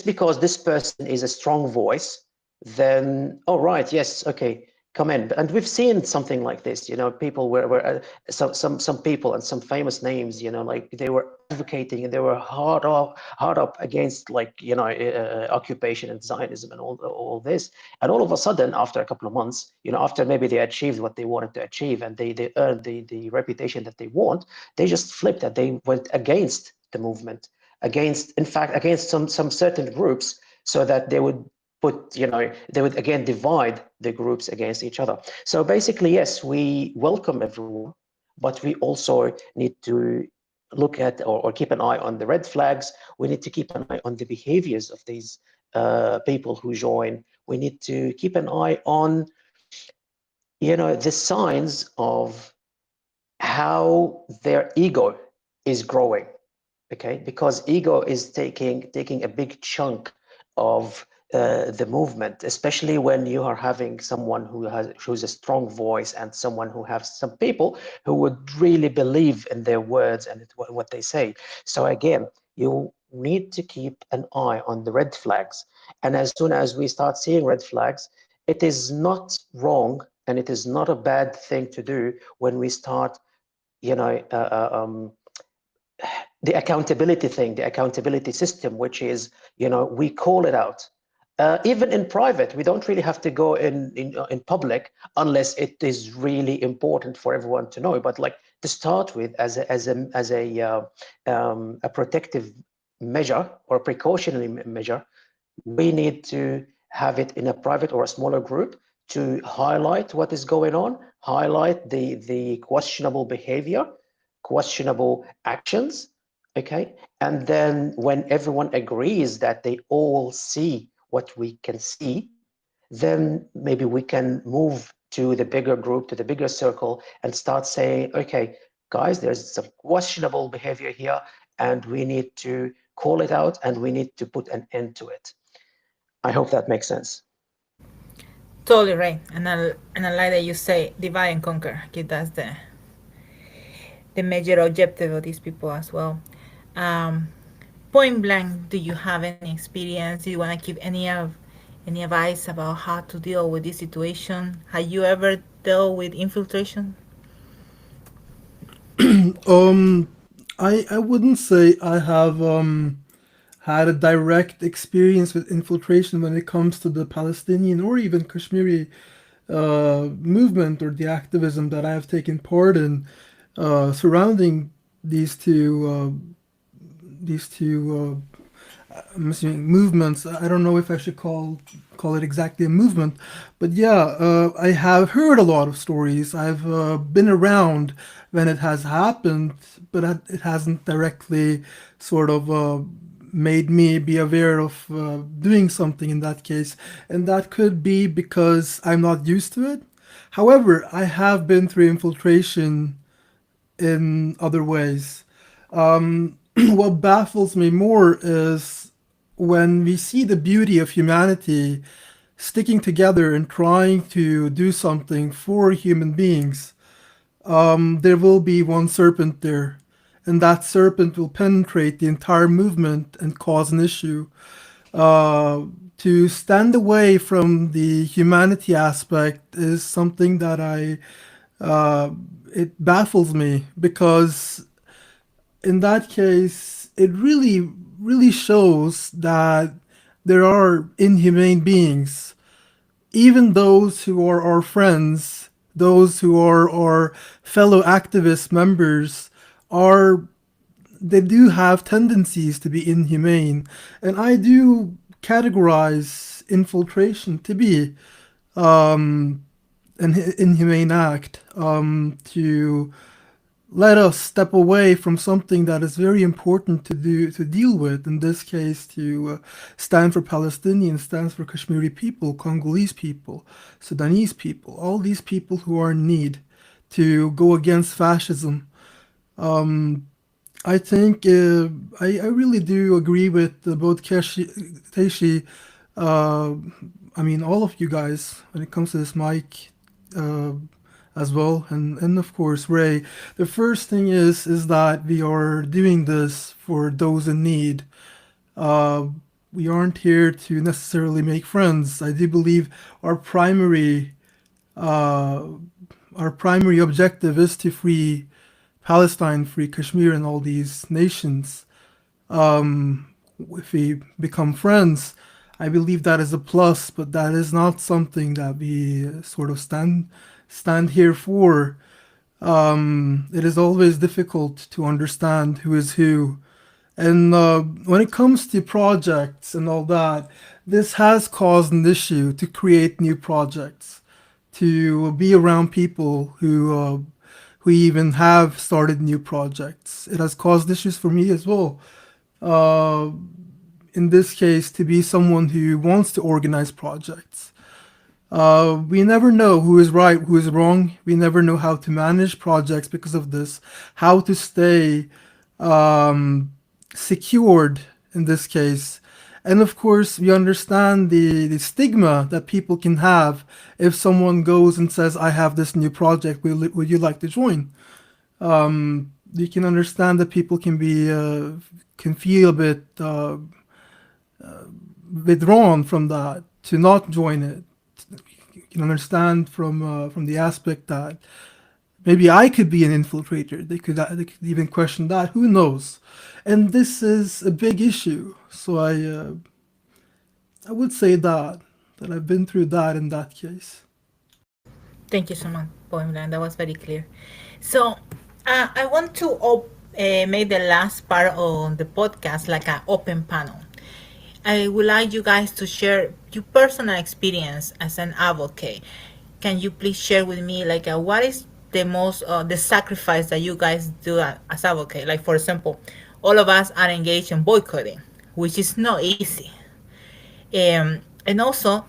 because this person is a strong voice, then, oh right, yes, okay, come in. And we've seen something like this, people were some people and some famous names, like they were advocating, and they were hard up against, occupation and Zionism and all this. And all of a sudden, after a couple of months, after maybe they achieved what they wanted to achieve, and they earned the reputation that they want, they just flipped that. They went against the movement, against some certain groups, so that they would they would again divide the groups against each other. So basically, yes, we welcome everyone, but we also need to look at or keep an eye on the red flags. We need to keep an eye on the behaviors of these people who join. We need to keep an eye on, the signs of how their ego is growing. Okay, because ego is taking a big chunk of the movement, especially when you are having someone who's a strong voice, and someone who has some people who would really believe in their words and what they say. So again, you need to keep an eye on the red flags, and as soon as we start seeing red flags, it is not wrong and it is not a bad thing to do when we start, you know, the accountability thing, the accountability system, which is, we call it out. Even in private, we don't really have to go in public unless it is really important for everyone to know. But like to start with, as a protective measure or precautionary measure, we need to have it in a private or a smaller group to highlight what is going on, highlight the questionable behavior, questionable actions. Okay, and then when everyone agrees that they all see what we can see, then maybe we can move to the bigger group, to the bigger circle, and start saying, okay, guys, there's some questionable behavior here, and we need to call it out, and we need to put an end to it. I hope that makes sense. Totally right. And I like that you say divide and conquer. Okay, that's the major objective of these people as well. Um, Point blank, do you have any experience? Do you want to give any advice about how to deal with this situation? Have you ever dealt with infiltration? Um, I wouldn't say I have had a direct experience with infiltration when it comes to the Palestinian or even Kashmiri movement or the activism that I have taken part in surrounding these two I'm assuming movements. I don't know if I should call it exactly a movement, but yeah, I have heard a lot of stories. I've been around when it has happened, but it hasn't directly sort of made me be aware of doing something in that case, and that could be because I'm not used to it. However, I have been through infiltration in other ways. What baffles me more is when we see the beauty of humanity sticking together and trying to do something for human beings, there will be one serpent there, and that serpent will penetrate the entire movement and cause an issue. To stand away from the humanity aspect is something that it baffles me because in that case, it really shows that there are inhumane beings. Even those who are our friends, those who are our fellow activist members, are they do have tendencies to be inhumane, and I do categorize infiltration to be an inhumane act to let us step away from something that is very important to deal with. In this case, to stand for Palestinians, stands for Kashmiri people, Congolese people, Sudanese people, all these people who are in need, to go against fascism. I think I really do agree with both Teishi, I mean all of you guys when it comes to this mic. Uh, as well, and of course Ray. The first thing is that we are doing this for those in need. Uh, we aren't here to necessarily make friends. I do believe our uh, primary objective is to free Palestine, free Kashmir, and all these nations. If we become friends, I believe that is a plus, but that is not something that we sort of stand here for. It is always difficult to understand who is who. And when it comes to projects and all that, this has caused an issue to create new projects, to be around people who even have started new projects. It has caused issues for me as well. Uh, in this case, to be someone who wants to organize projects. We never know who is right, who is wrong. We never know how to manage projects because of this, how to stay secured in this case. And of course, we understand the stigma that people can have if someone goes and says, I have this new project, would you like to join? You can understand that people can feel a bit withdrawn from that, to not join it. You can understand from the aspect that maybe I could be an infiltrator. They could even question that. Who knows? And this is a big issue. So I would say that I've been through that in that case. Thank you so much, Poemland. That was very clear. So I want to make the last part of the podcast like an open panel. I would like you guys to share your personal experience as an advocate. Can you please share with me like what is the most the sacrifice that you guys do as advocate? Like for example, all of us are engaged in boycotting, which is not easy. And also,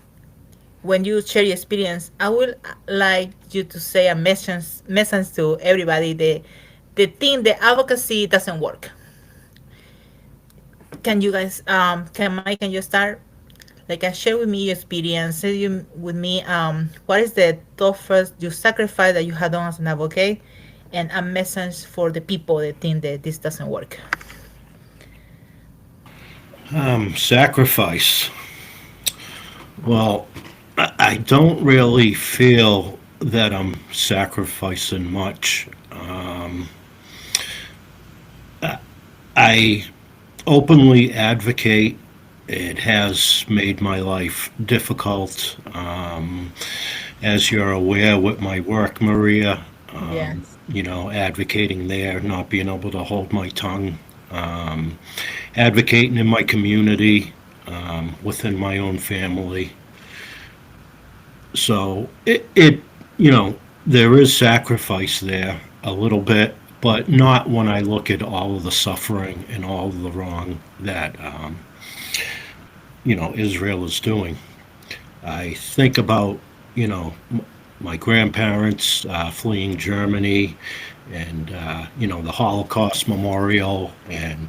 when you share your experience, I would like you to say a message to everybody. The thing, the advocacy doesn't work. Can you guys, can Mike, can you start? Like, share with me your experience. Share with me, what is the toughest you sacrifice that you had done as an advocate, and a message for the people that think that this doesn't work. Sacrifice. Well, I don't really feel that I'm sacrificing much. I openly advocate. It has made my life difficult. As you're aware with my work, Maria, Yes. advocating there, not being able to hold my tongue, advocating in my community, within my own family. So there is sacrifice there a little bit, but not when I look at all of the suffering and all of the wrong that Israel is doing. I think about my grandparents fleeing Germany, and the Holocaust Memorial, and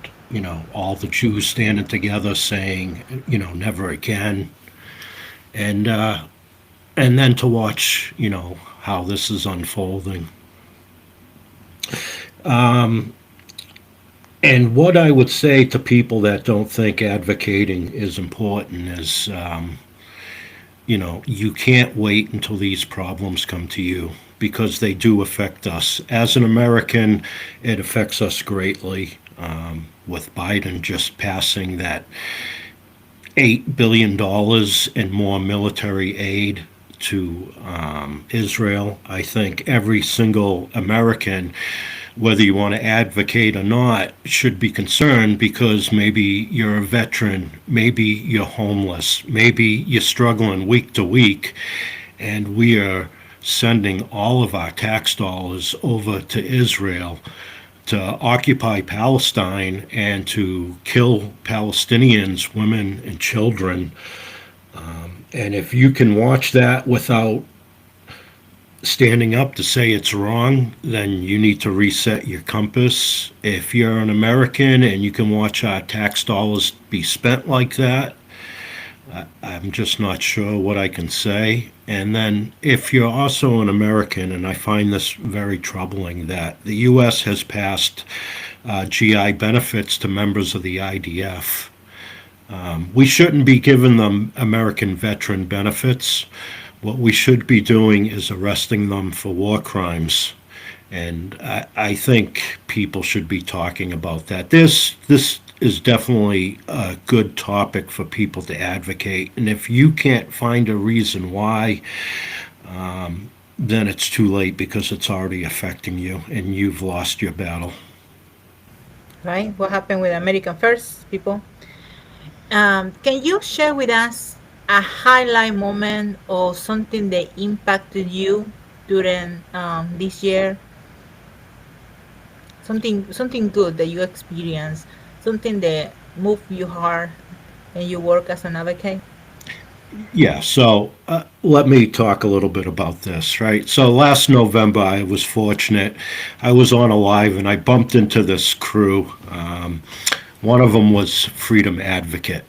all the Jews standing together saying never again, and then to watch how this is unfolding. And what I would say to people that don't think advocating is important is, you can't wait until these problems come to you, because they do affect us. As an American, it affects us greatly. With Biden just passing that $8 billion in more military aid to Israel, I think every single American, whether you want to advocate or not, should be concerned, because maybe you're a veteran, maybe you're homeless, maybe you're struggling week to week, and we are sending all of our tax dollars over to Israel to occupy Palestine and to kill Palestinians, women and children. And if you can watch that without standing up to say it's wrong, then you need to reset your compass. If you're an American and you can watch our tax dollars be spent like that, I'm just not sure what I can say. And then if you're also an American, and I find this very troubling, that the U.S. has passed GI benefits to members of the IDF. We shouldn't be giving them American veteran benefits. What we should be doing is arresting them for war crimes. And I think people should be talking about that. This is definitely a good topic for people to advocate. And if you can't find a reason why, then it's too late, because it's already affecting you and you've lost your battle. Right? What happened with American First people? Can you share with us a highlight moment or something that impacted you during this year? something good that you experience, something that moved you hard, and you work as an advocate. Yeah, so let me talk a little bit about this, right? So last November, I was fortunate. I was on a live and I bumped into this crew. One of them was Freedom Advocate.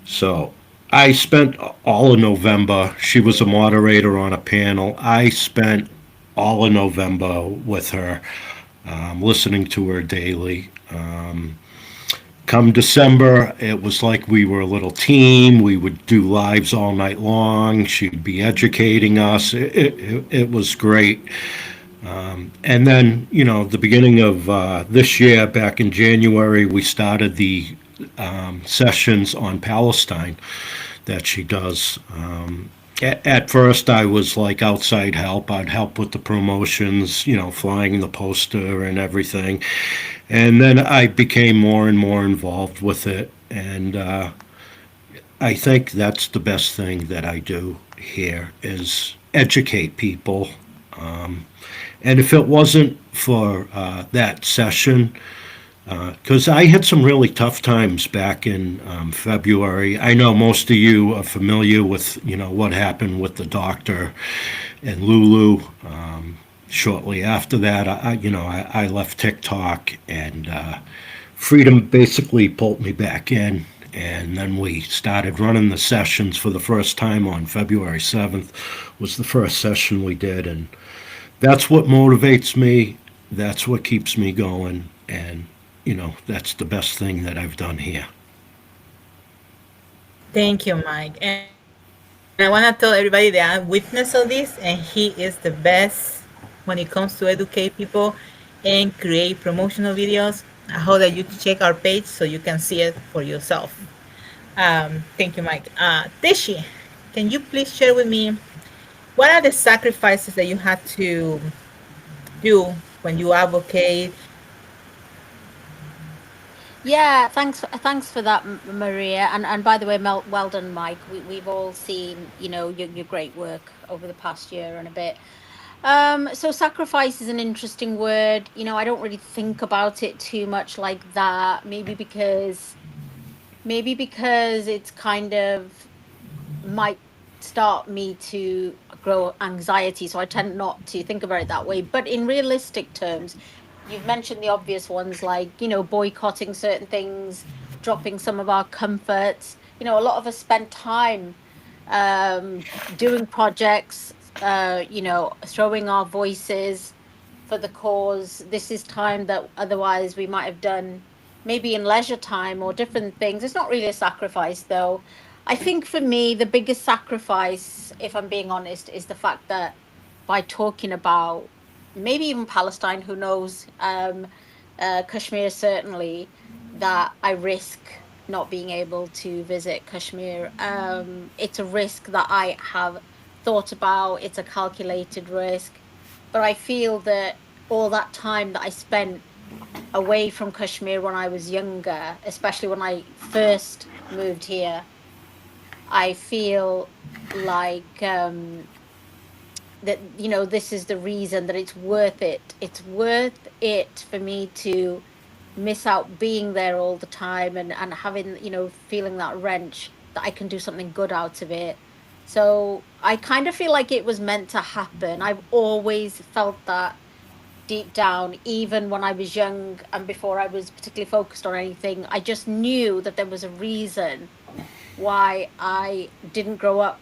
So I spent all of November, she was a moderator on a panel. I spent all of November with her, listening to her daily. Come December, it was like we were a little team. We would do lives all night long. She'd be educating us. It was great. And then, the beginning of this year, back in January, we started the sessions on Palestine that she does. At first, I was like outside help. I'd help with the promotions, flying the poster and everything. And then I became more and more involved with it. And I think that's the best thing that I do here is educate people. And if it wasn't for that session, because I had some really tough times back in February. I know most of you are familiar with, what happened with the doctor and Lulu. Shortly after that, I left TikTok, and Freedom basically pulled me back in. And then we started running the sessions for the first time on February 7th was the first session we did. And that's what motivates me. That's what keeps me going. And, that's the best thing that I've done here. Thank you, Mike. And I want to tell everybody that I'm witness of this, and he is the best when it comes to educate people and create promotional videos. I hope that you check our page so you can see it for yourself. Thank you, Mike. Teshi, can you please share with me what are the sacrifices that you had to do when you advocate? Yeah, thanks for that, Maria. And by the way, well done, Mike. We've all seen, your great work over the past year and a bit. So sacrifice is an interesting word. I don't really think about it too much like that. Maybe because it's kind of might start me to grow anxiety, so I tend not to think about it that way. But in realistic terms, you've mentioned the obvious ones like, boycotting certain things, dropping some of our comforts. A lot of us spend time doing projects, throwing our voices for the cause. This is time that otherwise we might have done maybe in leisure time or different things. It's not really a sacrifice, though. I think for me, the biggest sacrifice, if I'm being honest, is the fact that by talking about maybe even Palestine, who knows, Kashmir certainly, that I risk not being able to visit Kashmir. It's a risk that I have thought about, it's a calculated risk, but I feel that all that time that I spent away from Kashmir when I was younger, especially when I first moved here, I feel like that this is the reason that it's worth it. It's worth it for me to miss out being there all the time and having feeling that wrench that I can do something good out of it. So I kind of feel like it was meant to happen. I've always felt that deep down, even when I was young and before I was particularly focused on anything. I just knew that there was a reason why I didn't grow up,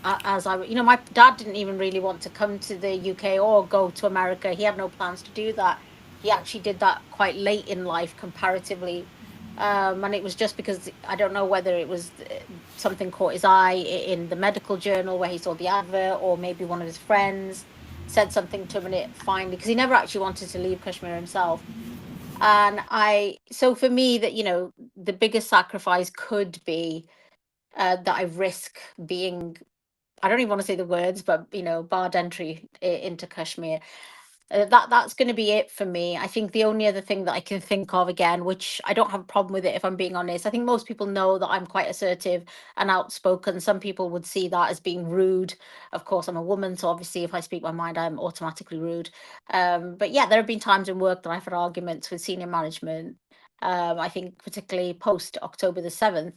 as my dad didn't even really want to come to the UK or go to America. He had no plans to do that. He actually did that quite late in life comparatively. And it was just because I don't know whether it was something caught his eye in the medical journal where he saw the advert, or maybe one of his friends said something to him and it finally, because he never actually wanted to leave Kashmir himself. And so for me, that, the biggest sacrifice could be that I risk being, I don't even want to say the words, but, barred entry into Kashmir. that's going to be it for me. I think the only other thing that I can think of, again, which I don't have a problem with it if I'm being honest, I think most people know that I'm quite assertive and outspoken. Some people would see that as being rude. Of course, I'm a woman, so obviously if I speak my mind, I'm automatically rude. But yeah, there have been times in work that I've had arguments with senior management. I think particularly post October the 7th,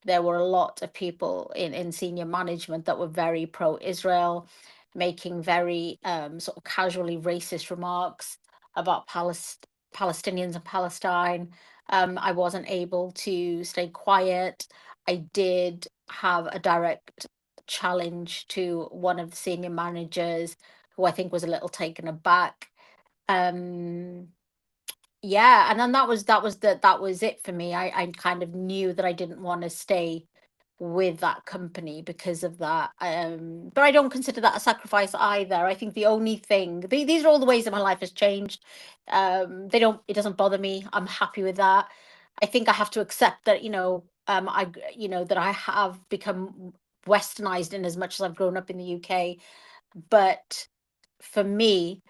there were a lot of people in senior management that were very pro-Israel, making very sort of casually racist remarks about Palestinians and Palestine. I wasn't able to stay quiet. I did have a direct challenge to one of the senior managers who I think was a little taken aback. Yeah, and then that was it for me. I kind of knew that I didn't want to stay with that company because of that. But I don't consider that a sacrifice either. I think the only thing, these are all the ways that my life has changed. It doesn't bother me. I'm happy with that. I think I have to accept that, that I have become westernized in as much as I've grown up in the UK. But for me,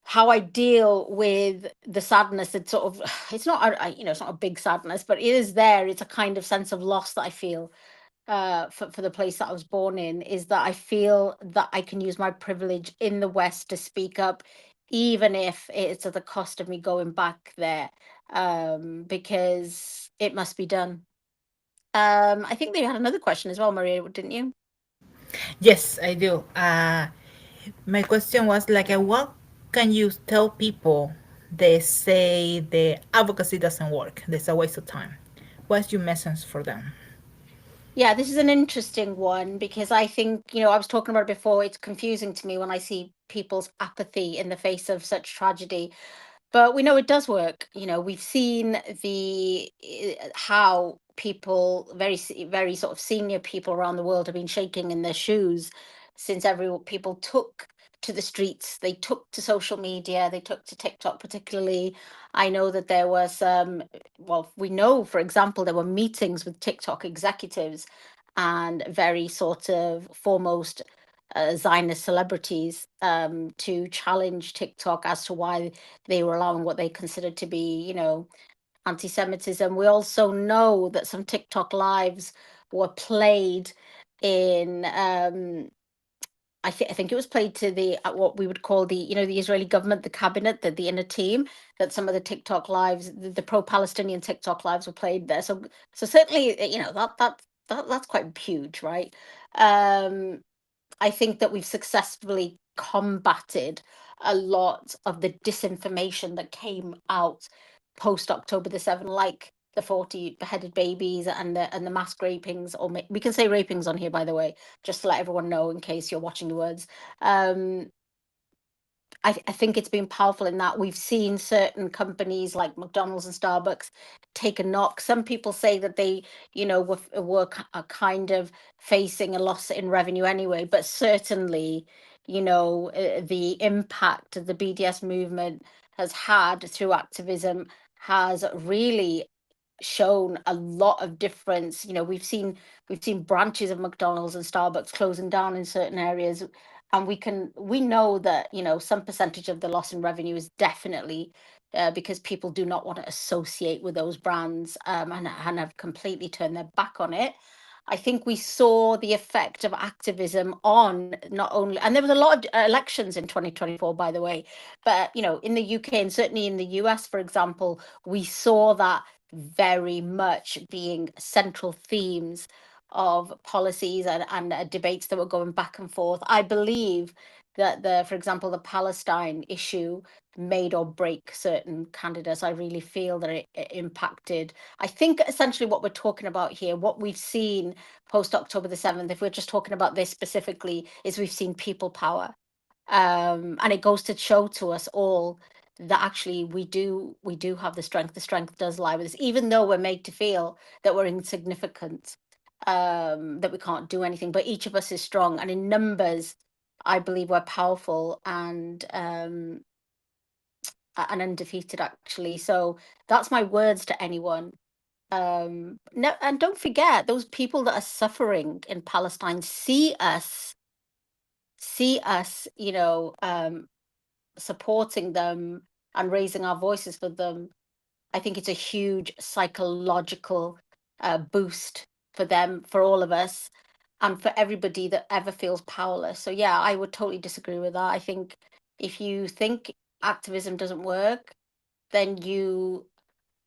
how I deal with the sadness, it's sort of, it's not it's not a big sadness, but it is there. It's a kind of sense of loss that I feel for the place that I was born in, is that I feel that I can use my privilege in the West to speak up, even if it's at the cost of me going back there, because it must be done. I think they had another question as well, Maria, didn't you? Yes, I do. My question was like, what can you tell people they say the advocacy doesn't work? There's a waste of time. What's your message for them? Yeah, this is an interesting one because I think, I was talking about it before. It's confusing to me when I see people's apathy in the face of such tragedy. But we know it does work. We've seen how people, very sort of senior people around the world, have been shaking in their shoes since people took to the streets. They took to social media. They took to TikTok, particularly. I know that there was we know, for example, there were meetings with TikTok executives and very sort of foremost Zionist celebrities to challenge TikTok as to why they were allowing what they considered to be, anti-Semitism. We also know that some TikTok lives were played in I think it was played to the what we would call the Israeli government, the cabinet, the inner team. That some of the TikTok lives, the pro-Palestinian TikTok lives, were played there. So certainly, that's quite huge, right? I think that we've successfully combated a lot of the disinformation that came out post October the 7th, like the 40 beheaded babies and the mass rapings, or we can say rapings on here, by the way, just to let everyone know in case you're watching the words. I think it's been powerful in that we've seen certain companies like McDonald's and Starbucks take a knock. Some people say that they, were kind of facing a loss in revenue anyway, but certainly, the impact the BDS movement has had through activism has really shown a lot of difference. We've seen branches of McDonald's and Starbucks closing down in certain areas, and we know that some percentage of the loss in revenue is definitely because people do not want to associate with those brands, and have completely turned their back on it. I think we saw the effect of activism on not only, and there was a lot of elections in 2024, by the way, but in the UK and certainly in the US, for example, we saw that very much being central themes of policies and debates that were going back and forth. I believe that for example, the Palestine issue made or break certain candidates. I really feel that it impacted. I think essentially what we're talking about here, what we've seen post October the 7th, if we're just talking about this specifically, is we've seen people power. And it goes to show to us all that actually we do have the strength does lie with us, even though we're made to feel that we're insignificant, that we can't do anything, but each of us is strong, and in numbers I believe we're powerful and undefeated, actually. So that's my words to anyone. No, and don't forget, those people that are suffering in Palestine see us supporting them and raising our voices for them, I think it's a huge psychological boost for them, for all of us, and for everybody that ever feels powerless. So yeah, I would totally disagree with that. I think if you think activism doesn't work, then you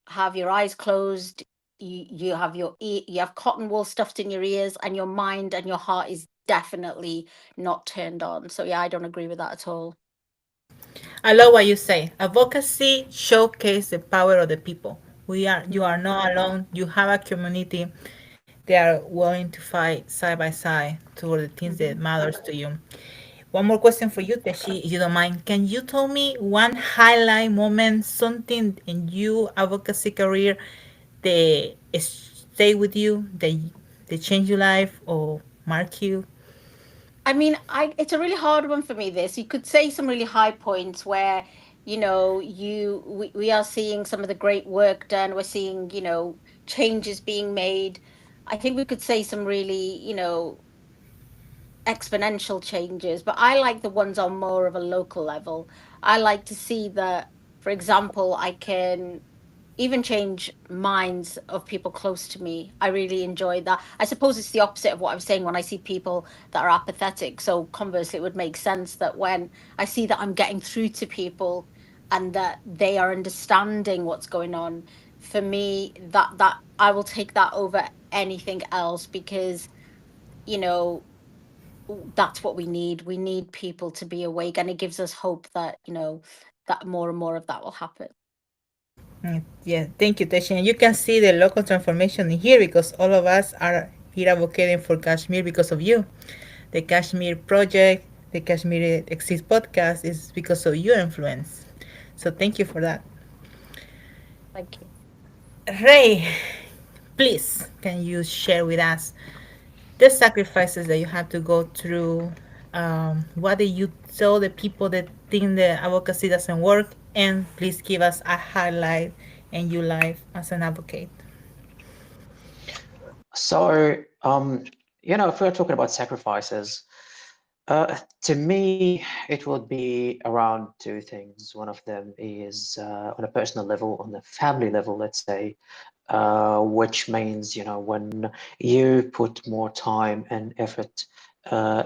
have your eyes closed, you have you have cotton wool stuffed in your ears, and your mind and your heart is definitely not turned on. So yeah, I don't agree with that at all. I love what you say. Advocacy showcase the power of the people. You are not alone. You have a community. They are willing to fight side by side toward the things that Mhm. matters to you. One more question for you, Teshi, if you don't mind. Can you tell me one highlight moment, something in your advocacy career that stay with you, that change your life or mark you? I mean, it's a really hard one for me. This, you could say some really high points where, we are seeing some of the great work done. We're seeing, changes being made. I think we could say some really, exponential changes, but I like the ones on more of a local level. I like to see that, for example, I can even change minds of people close to me. I really enjoy that. I suppose it's the opposite of what I was saying when I see people that are apathetic. So conversely, it would make sense that when I see that I'm getting through to people and that they are understanding what's going on, for me, that I will take that over anything else, because you know that's what we need. We need people to be awake, and it gives us hope that that more and more of that will happen. Yeah, thank you, Teshi. And you can see the local transformation in here because all of us are here advocating for Kashmir because of you. The Kashmir Project, the Kashmir Exist podcast is because of your influence. So thank you for that. Thank you. Ray, please, can you share with us the sacrifices that you had to go through? What did you tell the people that think the advocacy doesn't work? And please give us a highlight in your life as an advocate. So, if we're talking about sacrifices, to me, it would be around two things. One of them is on a personal level, on the family level, let's say, which means, when you put more time and effort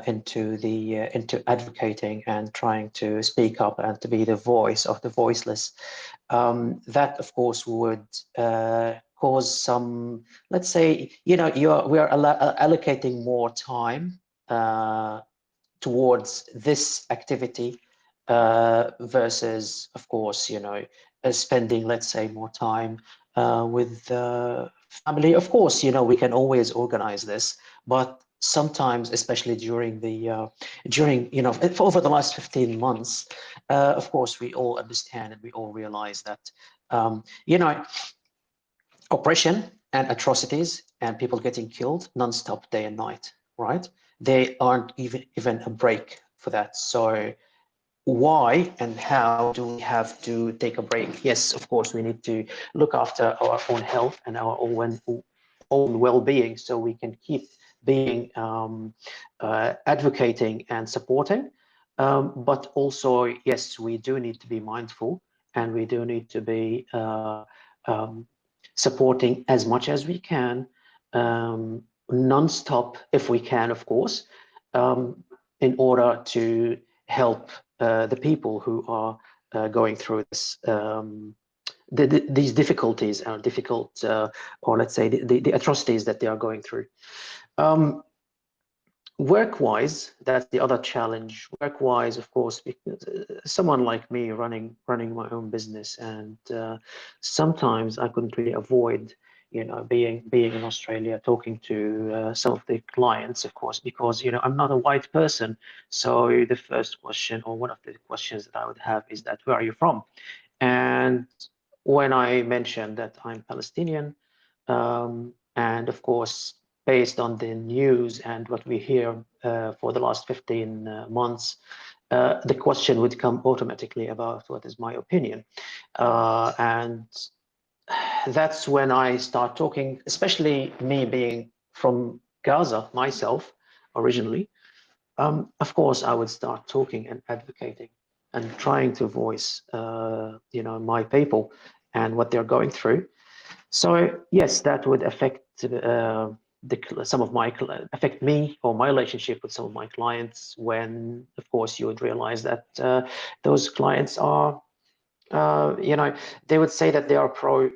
into advocating and trying to speak up and to be the voice of the voiceless, that of course would cause some, let's say, we are allocating more time towards this activity versus, of course, spending, let's say, more time with family. Of course, we can always organize this, but sometimes, especially over the last 15 months, of course, we all understand and we all realize that, you know, oppression and atrocities and people getting killed nonstop day and night, right? They aren't even a break for that. So why and how do we have to take a break? Yes, of course, we need to look after our own health and our own well-being so we can keep being advocating and supporting. But also, yes, we do need to be mindful and we do need to be um, supporting as much as we can, non-stop if we can, of course, in order to help the people who are going through these difficulties or difficult, or let's say the atrocities that they are going through. Um, Work-wise, that's the other challenge. Work-wise, of course, because someone like me running my own business, and sometimes I couldn't really avoid, being in Australia, talking to some of the clients, of course, because I'm not a white person. So the first question, or one of the questions that I would have, is that where are you from? And when I mentioned that I'm Palestinian, and of course, based on the news and what we hear for the last 15 months, the question would come automatically about what is my opinion. And that's when I start talking, especially me being from Gaza myself originally. Of course, I would start talking and advocating and trying to voice, you know, my people and what they're going through. So yes, that would affect affect me or my relationship with some of my clients, when of course you would realize that those clients are, you know, they would say that they are pro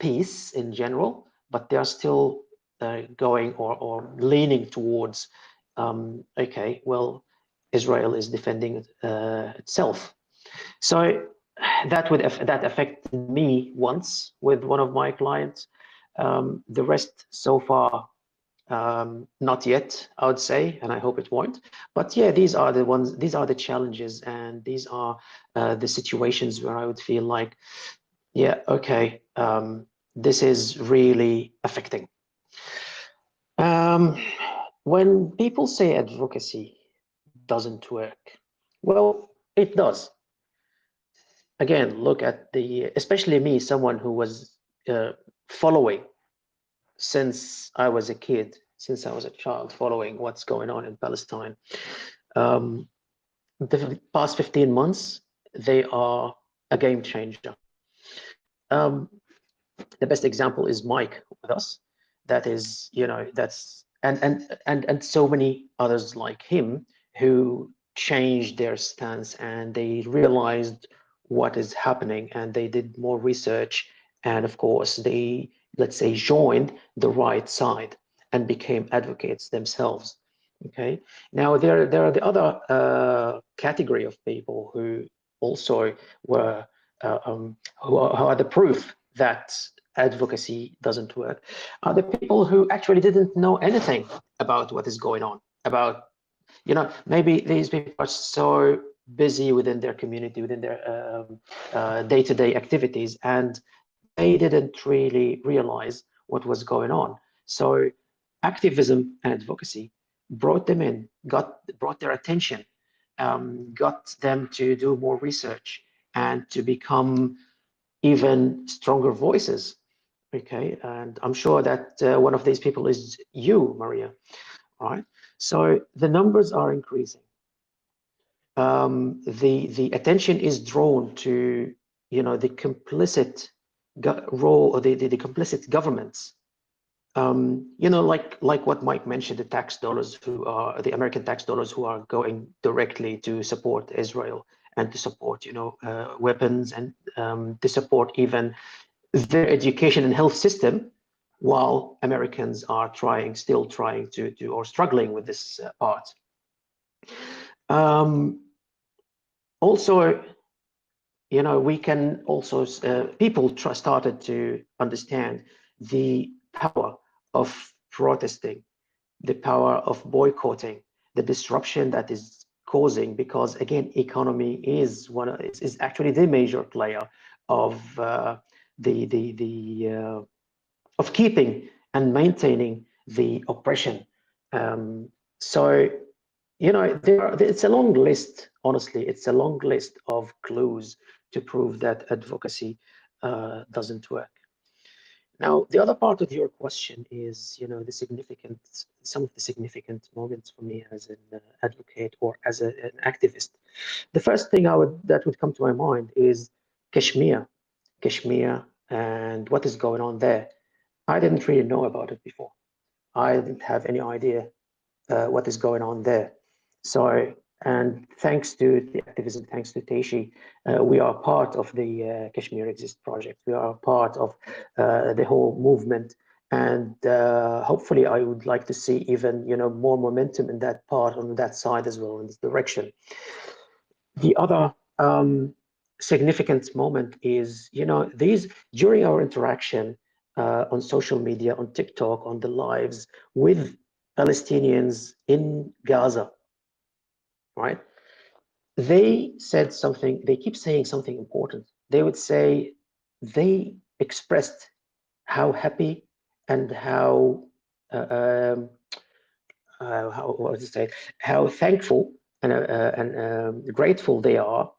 peace in general, but they are still going or leaning towards, okay, well, Israel is defending itself. So that affected me once with one of my clients. The rest so far, not yet, I would say, and I hope it won't. But yeah, these are the ones, these are the challenges, and these are the situations where I would feel like, yeah, okay, this is really affecting. When people say advocacy doesn't work, well, it does. Again, look at especially me, someone who was following since I was a kid, since I was a child, following what's going on in Palestine. The past 15 months, they are a game changer. The best example is Mike with us. That is, you know, that's and so many others like him who changed their stance, and they realized what is happening, and they did more research, and of course they, let's say, joined the right side and became advocates themselves. Okay, now there are the other category of people who also were who are the proof that advocacy doesn't work, are the people who actually didn't know anything about what is going on, about, you know, maybe these people are so busy within their community, within their day-to-day activities, and they didn't really realize what was going on. So activism and advocacy brought them in, brought their attention, got them to do more research and to become even stronger voices. Okay, and I'm sure that one of these people is you, Maria, right? So the numbers are increasing. The attention is drawn to, you know, the complicit role, or the complicit governments. You know, like what Mike mentioned, the tax dollars, who are the American tax dollars, who are going directly to support Israel and to support, you know, weapons, and to support even their education and health system, while Americans are still trying to or struggling with this part. Also, you know, we can also, people started to understand the power of protesting, the power of boycotting, the disruption that is causing, because again, economy is is actually the major player of of keeping and maintaining the oppression. So, you know, it's a long list, honestly, it's a long list of clues to prove that advocacy doesn't work. Now, the other part of your question is, you know, some of the significant moments for me as an advocate or as an activist. The first thing that would come to my mind is Kashmir, and what is going on there. I didn't really know about it before. I didn't have any idea what is going on there. So, and thanks to the activism, thanks to Teishi, we are part of the Kashmir Exist project. We are part of the whole movement, and hopefully, I would like to see even, you know, more momentum in that part, on that side as well, in this direction. The other significant moment is, you know, during our interaction on social media, on TikTok, on the lives with Palestinians in Gaza, right? They said something, they keep saying something important. They would say, they expressed how happy and how what would you say, how thankful and grateful they are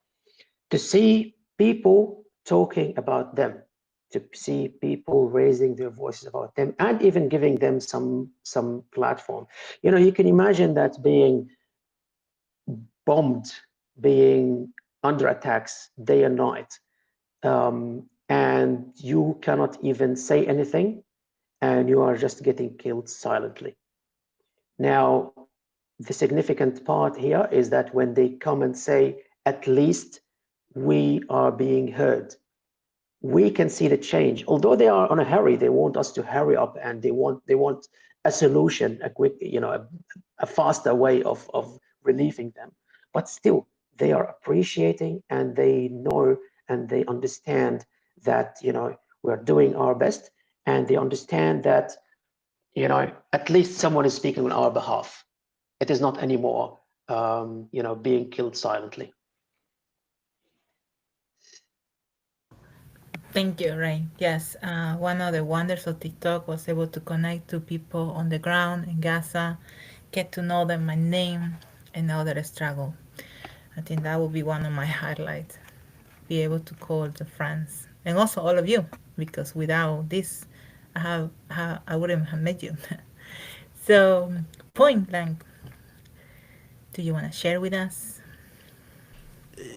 to see people talking about them, to see people raising their voices about them, and even giving them some platform. You know, you can imagine that being bombed, being under attacks day and night, and you cannot even say anything, and you are just getting killed silently. Now, the significant part here is that when they come and say, at least we are being heard, we can see the change. Although they are on a hurry, they want us to hurry up, and they want a solution, a quick, a faster way of relieving them. But still, they are appreciating, and they know, and they understand that we're doing our best, and they understand that at least someone is speaking on our behalf. It is not anymore being killed silently. Thank you, Ray. Yes, one of the wonders of TikTok was able to connect to people on the ground in Gaza, get to know them by name, and know their struggle. I think that will be one of my highlights. Be able to call the friends and also all of you, because without this, I wouldn't have met you. So, point blank, do you want to share with us?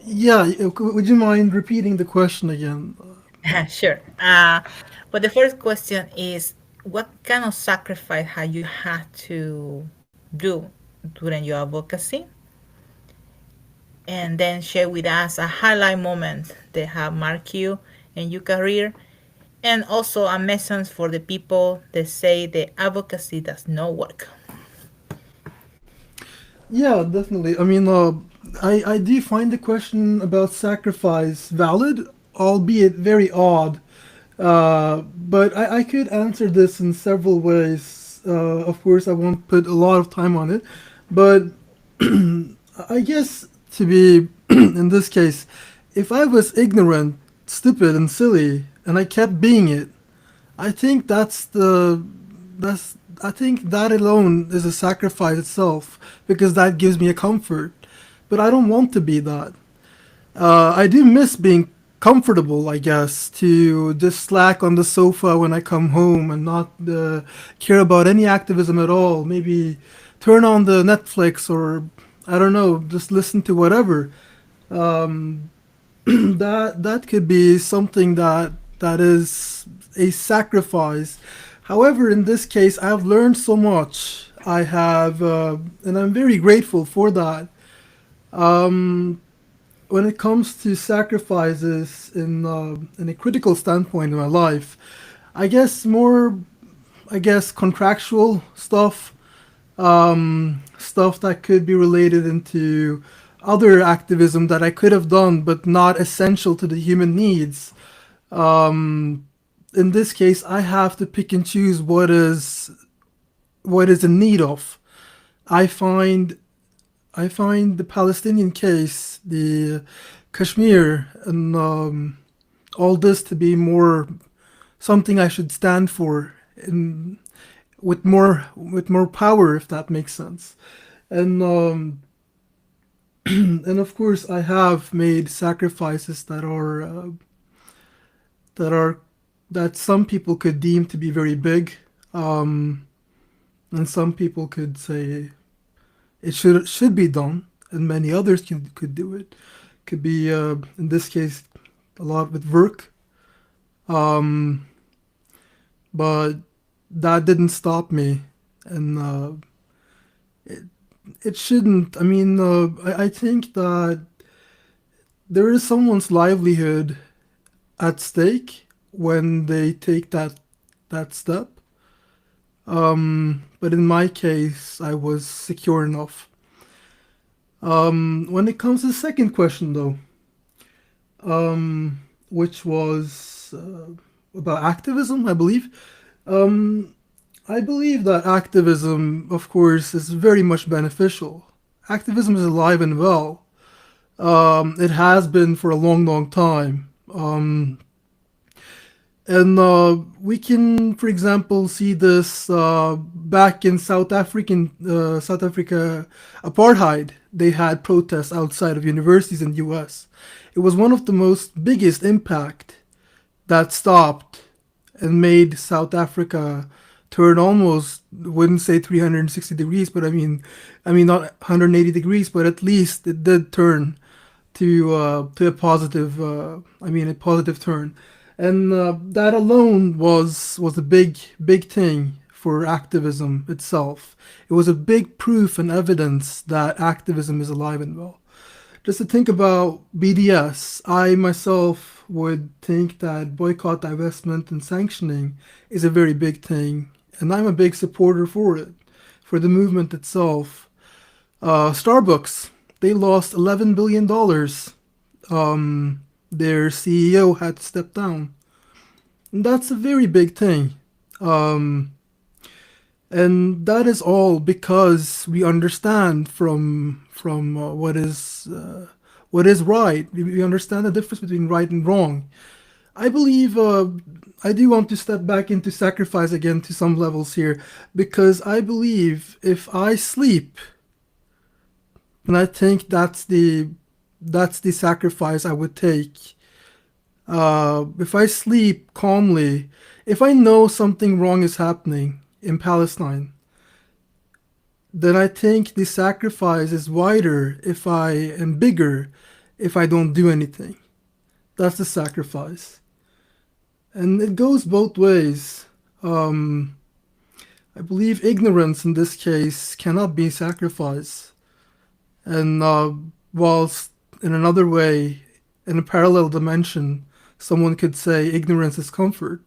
Yeah, would you mind repeating the question again? Sure. But the first question is, what kind of sacrifice have you had to do during your advocacy? And then share with us a highlight moment that have marked you in your career, and also a message for the people that say the advocacy does not work. Yeah, definitely. I mean, I do find the question about sacrifice valid, albeit very odd. But I could answer this in several ways. Of course, I won't put a lot of time on it, but I guess to be in this case, if I was ignorant, stupid, and silly, and I kept being it, I think that's I think that alone is a sacrifice itself, because that gives me a comfort. But I don't want to be that. I do miss being comfortable, I guess, to just slack on the sofa when I come home and not care about any activism at all. Maybe turn on the Netflix, or I don't know, just listen to whatever. Um, that could be something that is a sacrifice. However, in this case, I've learned so much. I have, and I'm very grateful for that. Um, when it comes to sacrifices in a critical standpoint in my life, I guess more, I guess contractual stuff, stuff that could be related into other activism that I could have done, but not essential to the human needs. Um, in this case, I have to pick and choose what is in need of. I find I find the Palestinian case, the Kashmir, and all this to be more something I should stand for, in, with more power, if that makes sense. And and of course, I have made sacrifices that are that some people could deem to be very big, um, and some people could say it should be done, and many others could do it. Could be in this case a lot with work, um, but that didn't stop me, and it it shouldn't. I mean, I think that there is someone's livelihood at stake when they take that step. But in my case, I was secure enough. When it comes to the second question, though, which was about activism, I believe. Um, I believe that activism, of course, is very much beneficial. Activism is alive and well. It has been for a long, long time. And we can, for example, see this back in South Africa apartheid. They had protests outside of universities in the U.S. It was one of the most biggest impact that stopped and made South Africa turn almost, wouldn't say 360 degrees, but I mean not 180 degrees, but at least it did turn to a positive, a positive turn, and that alone was a big thing for activism itself. It was a big proof and evidence that activism is alive and well. Just to think about BDS, I myself would think that boycott, divestment, and sanctioning is a very big thing, and I'm a big supporter for it, for the movement itself. Starbucks, they lost $11 billion. Their CEO had to step down. And that's a very big thing. And that is all because we understand from what is right. We understand the difference between right and wrong. I believe I do want to step back into sacrifice again to some levels here, because I believe if I sleep, and I think that's the sacrifice I would take. If I sleep calmly, if I know something wrong is happening in Palestine, then I think the sacrifice is wider and bigger if I don't do anything. That's the sacrifice. And it goes both ways. I believe ignorance in this case cannot be sacrificed. And whilst in another way, in a parallel dimension, someone could say ignorance is comfort.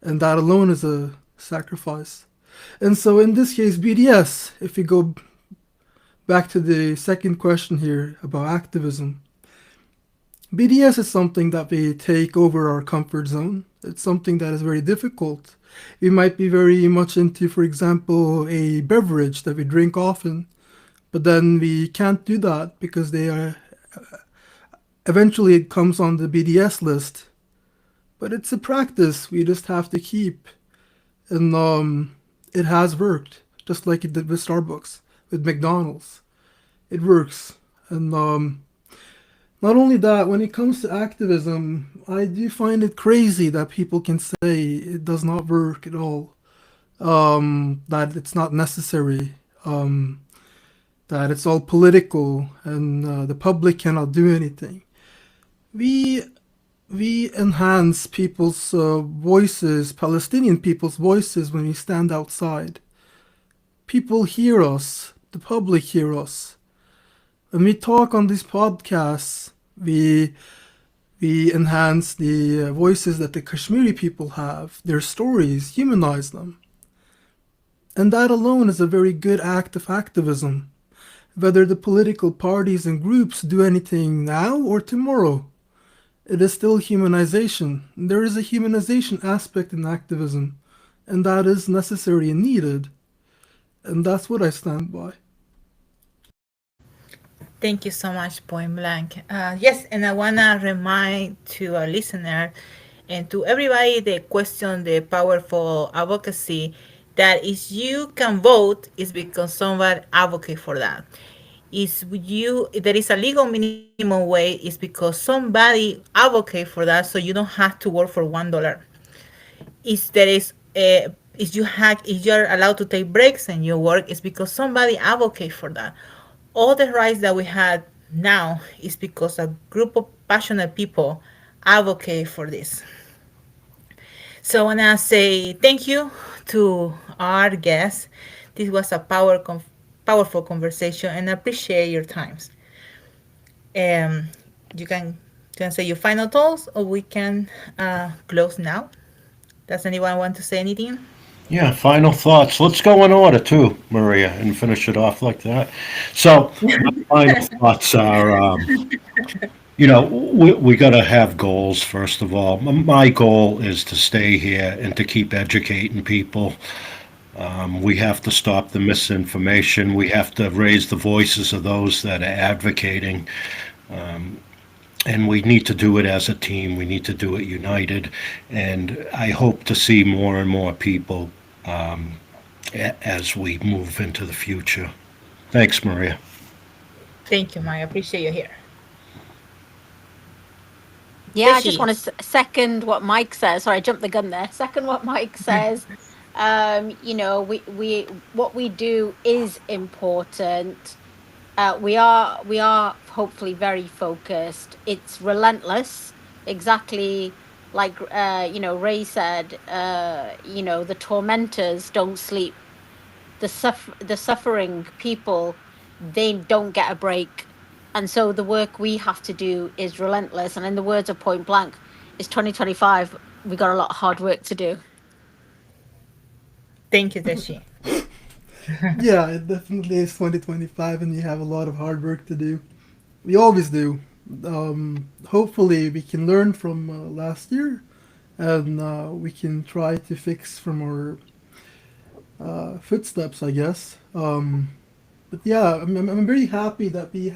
And that alone is a sacrifice. And so in this case, BDS, if you go back to the second question here about activism, BDS is something that we take over our comfort zone. It's something that is very difficult. We might be very much into, for example, a beverage that we drink often, but then we can't do that because they are eventually it comes on the BDS list. But it's a practice we just have to keep. And it has worked, just like it did with Starbucks, with McDonald's. It works. And not only that, when it comes to activism, I do find it crazy that people can say it does not work at all, that it's not necessary, that it's all political, and the public cannot do anything. We enhance people's voices, Palestinian people's voices, when we stand outside. People hear us, the public hear us. When we talk on these podcasts, we enhance the voices that the Kashmiri people have, their stories, humanize them. And that alone is a very good act of activism, whether the political parties and groups do anything now or tomorrow. It is still humanization. There is a humanization aspect in activism, and that is necessary and needed. And that's what I stand by. Thank you so much, Point Blank. Yes, and I want to remind to our listener and to everybody that question the powerful advocacy that if you can vote, is because someone advocate for that. There is a legal minimum wage is because somebody advocate for that, so you don't have to work for $1. If there is if you're allowed to take breaks and you work, it's because somebody advocate for that. All the rights that we have now is because a group of passionate people advocate for this. So I want to say thank you to our guests. This was a powerful conversation, and I appreciate your times. You can say your final thoughts, or we can close now. Does anyone want to say anything? Yeah, final thoughts. Let's go in order too, Maria, and finish it off like that. So, my final thoughts are, we got to have goals, first of all. My goal is to stay here and to keep educating people. We have to stop the misinformation. We have to raise the voices of those that are advocating. And we need to do it as a team. We need to do it united. And I hope to see more and more people as we move into the future. Thanks, Maria. Thank you, Maya. Appreciate you here. Yeah, I Rishi. just want to second what Mike says. Sorry, I jumped the gun there. Second what Mike says. We what we do is important. we are hopefully very focused. It's relentless, exactly like Ray said. The tormentors don't sleep. The suffering people, they don't get a break, and so the work we have to do is relentless. And in the words of Point Blank, it's 2025. We got a lot of hard work to do. Thank you, Teshi. Yeah, it definitely is 2025, and we have a lot of hard work to do. We always do. Hopefully, we can learn from last year, and we can try to fix from our footsteps, I guess. But yeah, I'm very happy that we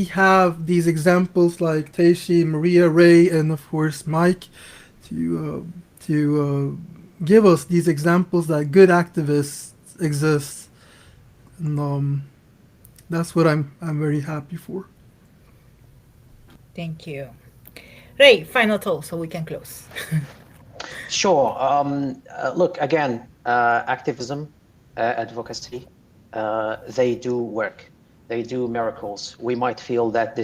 have these examples like Teishi, Maria, Ray, and of course Mike to give us these examples that good activists exist, and that's what I'm very happy for. Thank you. Ray, final thought so we can close. Sure. Look, again, activism, advocacy, they do work. They do miracles. We might feel that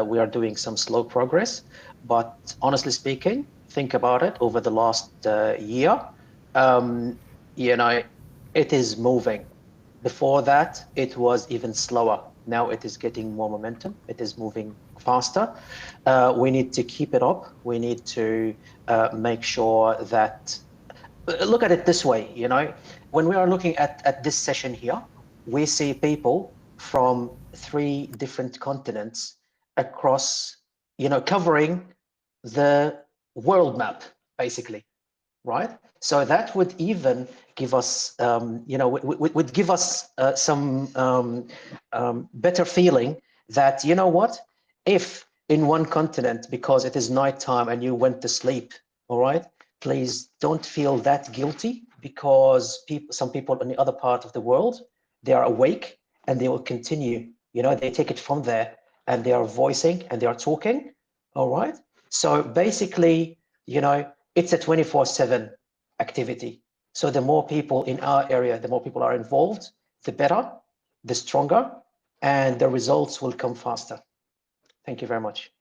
we are doing some slow progress, but honestly speaking, think about it over the last year, it is moving. Before that, it was even slower. Now it is getting more momentum. It is moving faster. We need to keep it up. We need to make sure that, look at it this way, when we are looking at this session here, we see people from 3 different continents across, covering the world map, basically, right? So that would even give us, would give us some better feeling that, what, if in one continent, because it is nighttime and you went to sleep, all right, please don't feel that guilty, because some people in the other part of the world, they are awake and they will continue, they take it from there and they are voicing and they are talking, all right? So basically, it's a 24/7 activity. So the more people in our area, the more people are involved, the better, the stronger, and the results will come faster. Thank you very much.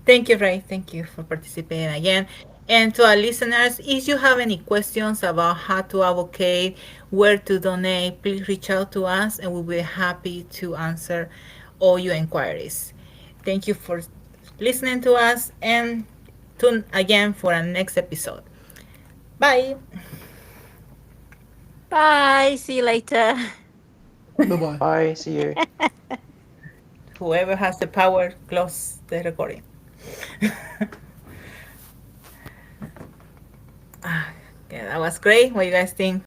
Thank you, Ray. Thank you for participating again. And to our listeners, if you have any questions about how to advocate, where to donate, please reach out to us and we'll be happy to answer all your inquiries. Thank you for listening to us and tune again for our next episode. Bye. Bye. See you later. Bye bye. Bye, see you. Whoever has the power, close the recording. Okay, that was great. What do you guys think?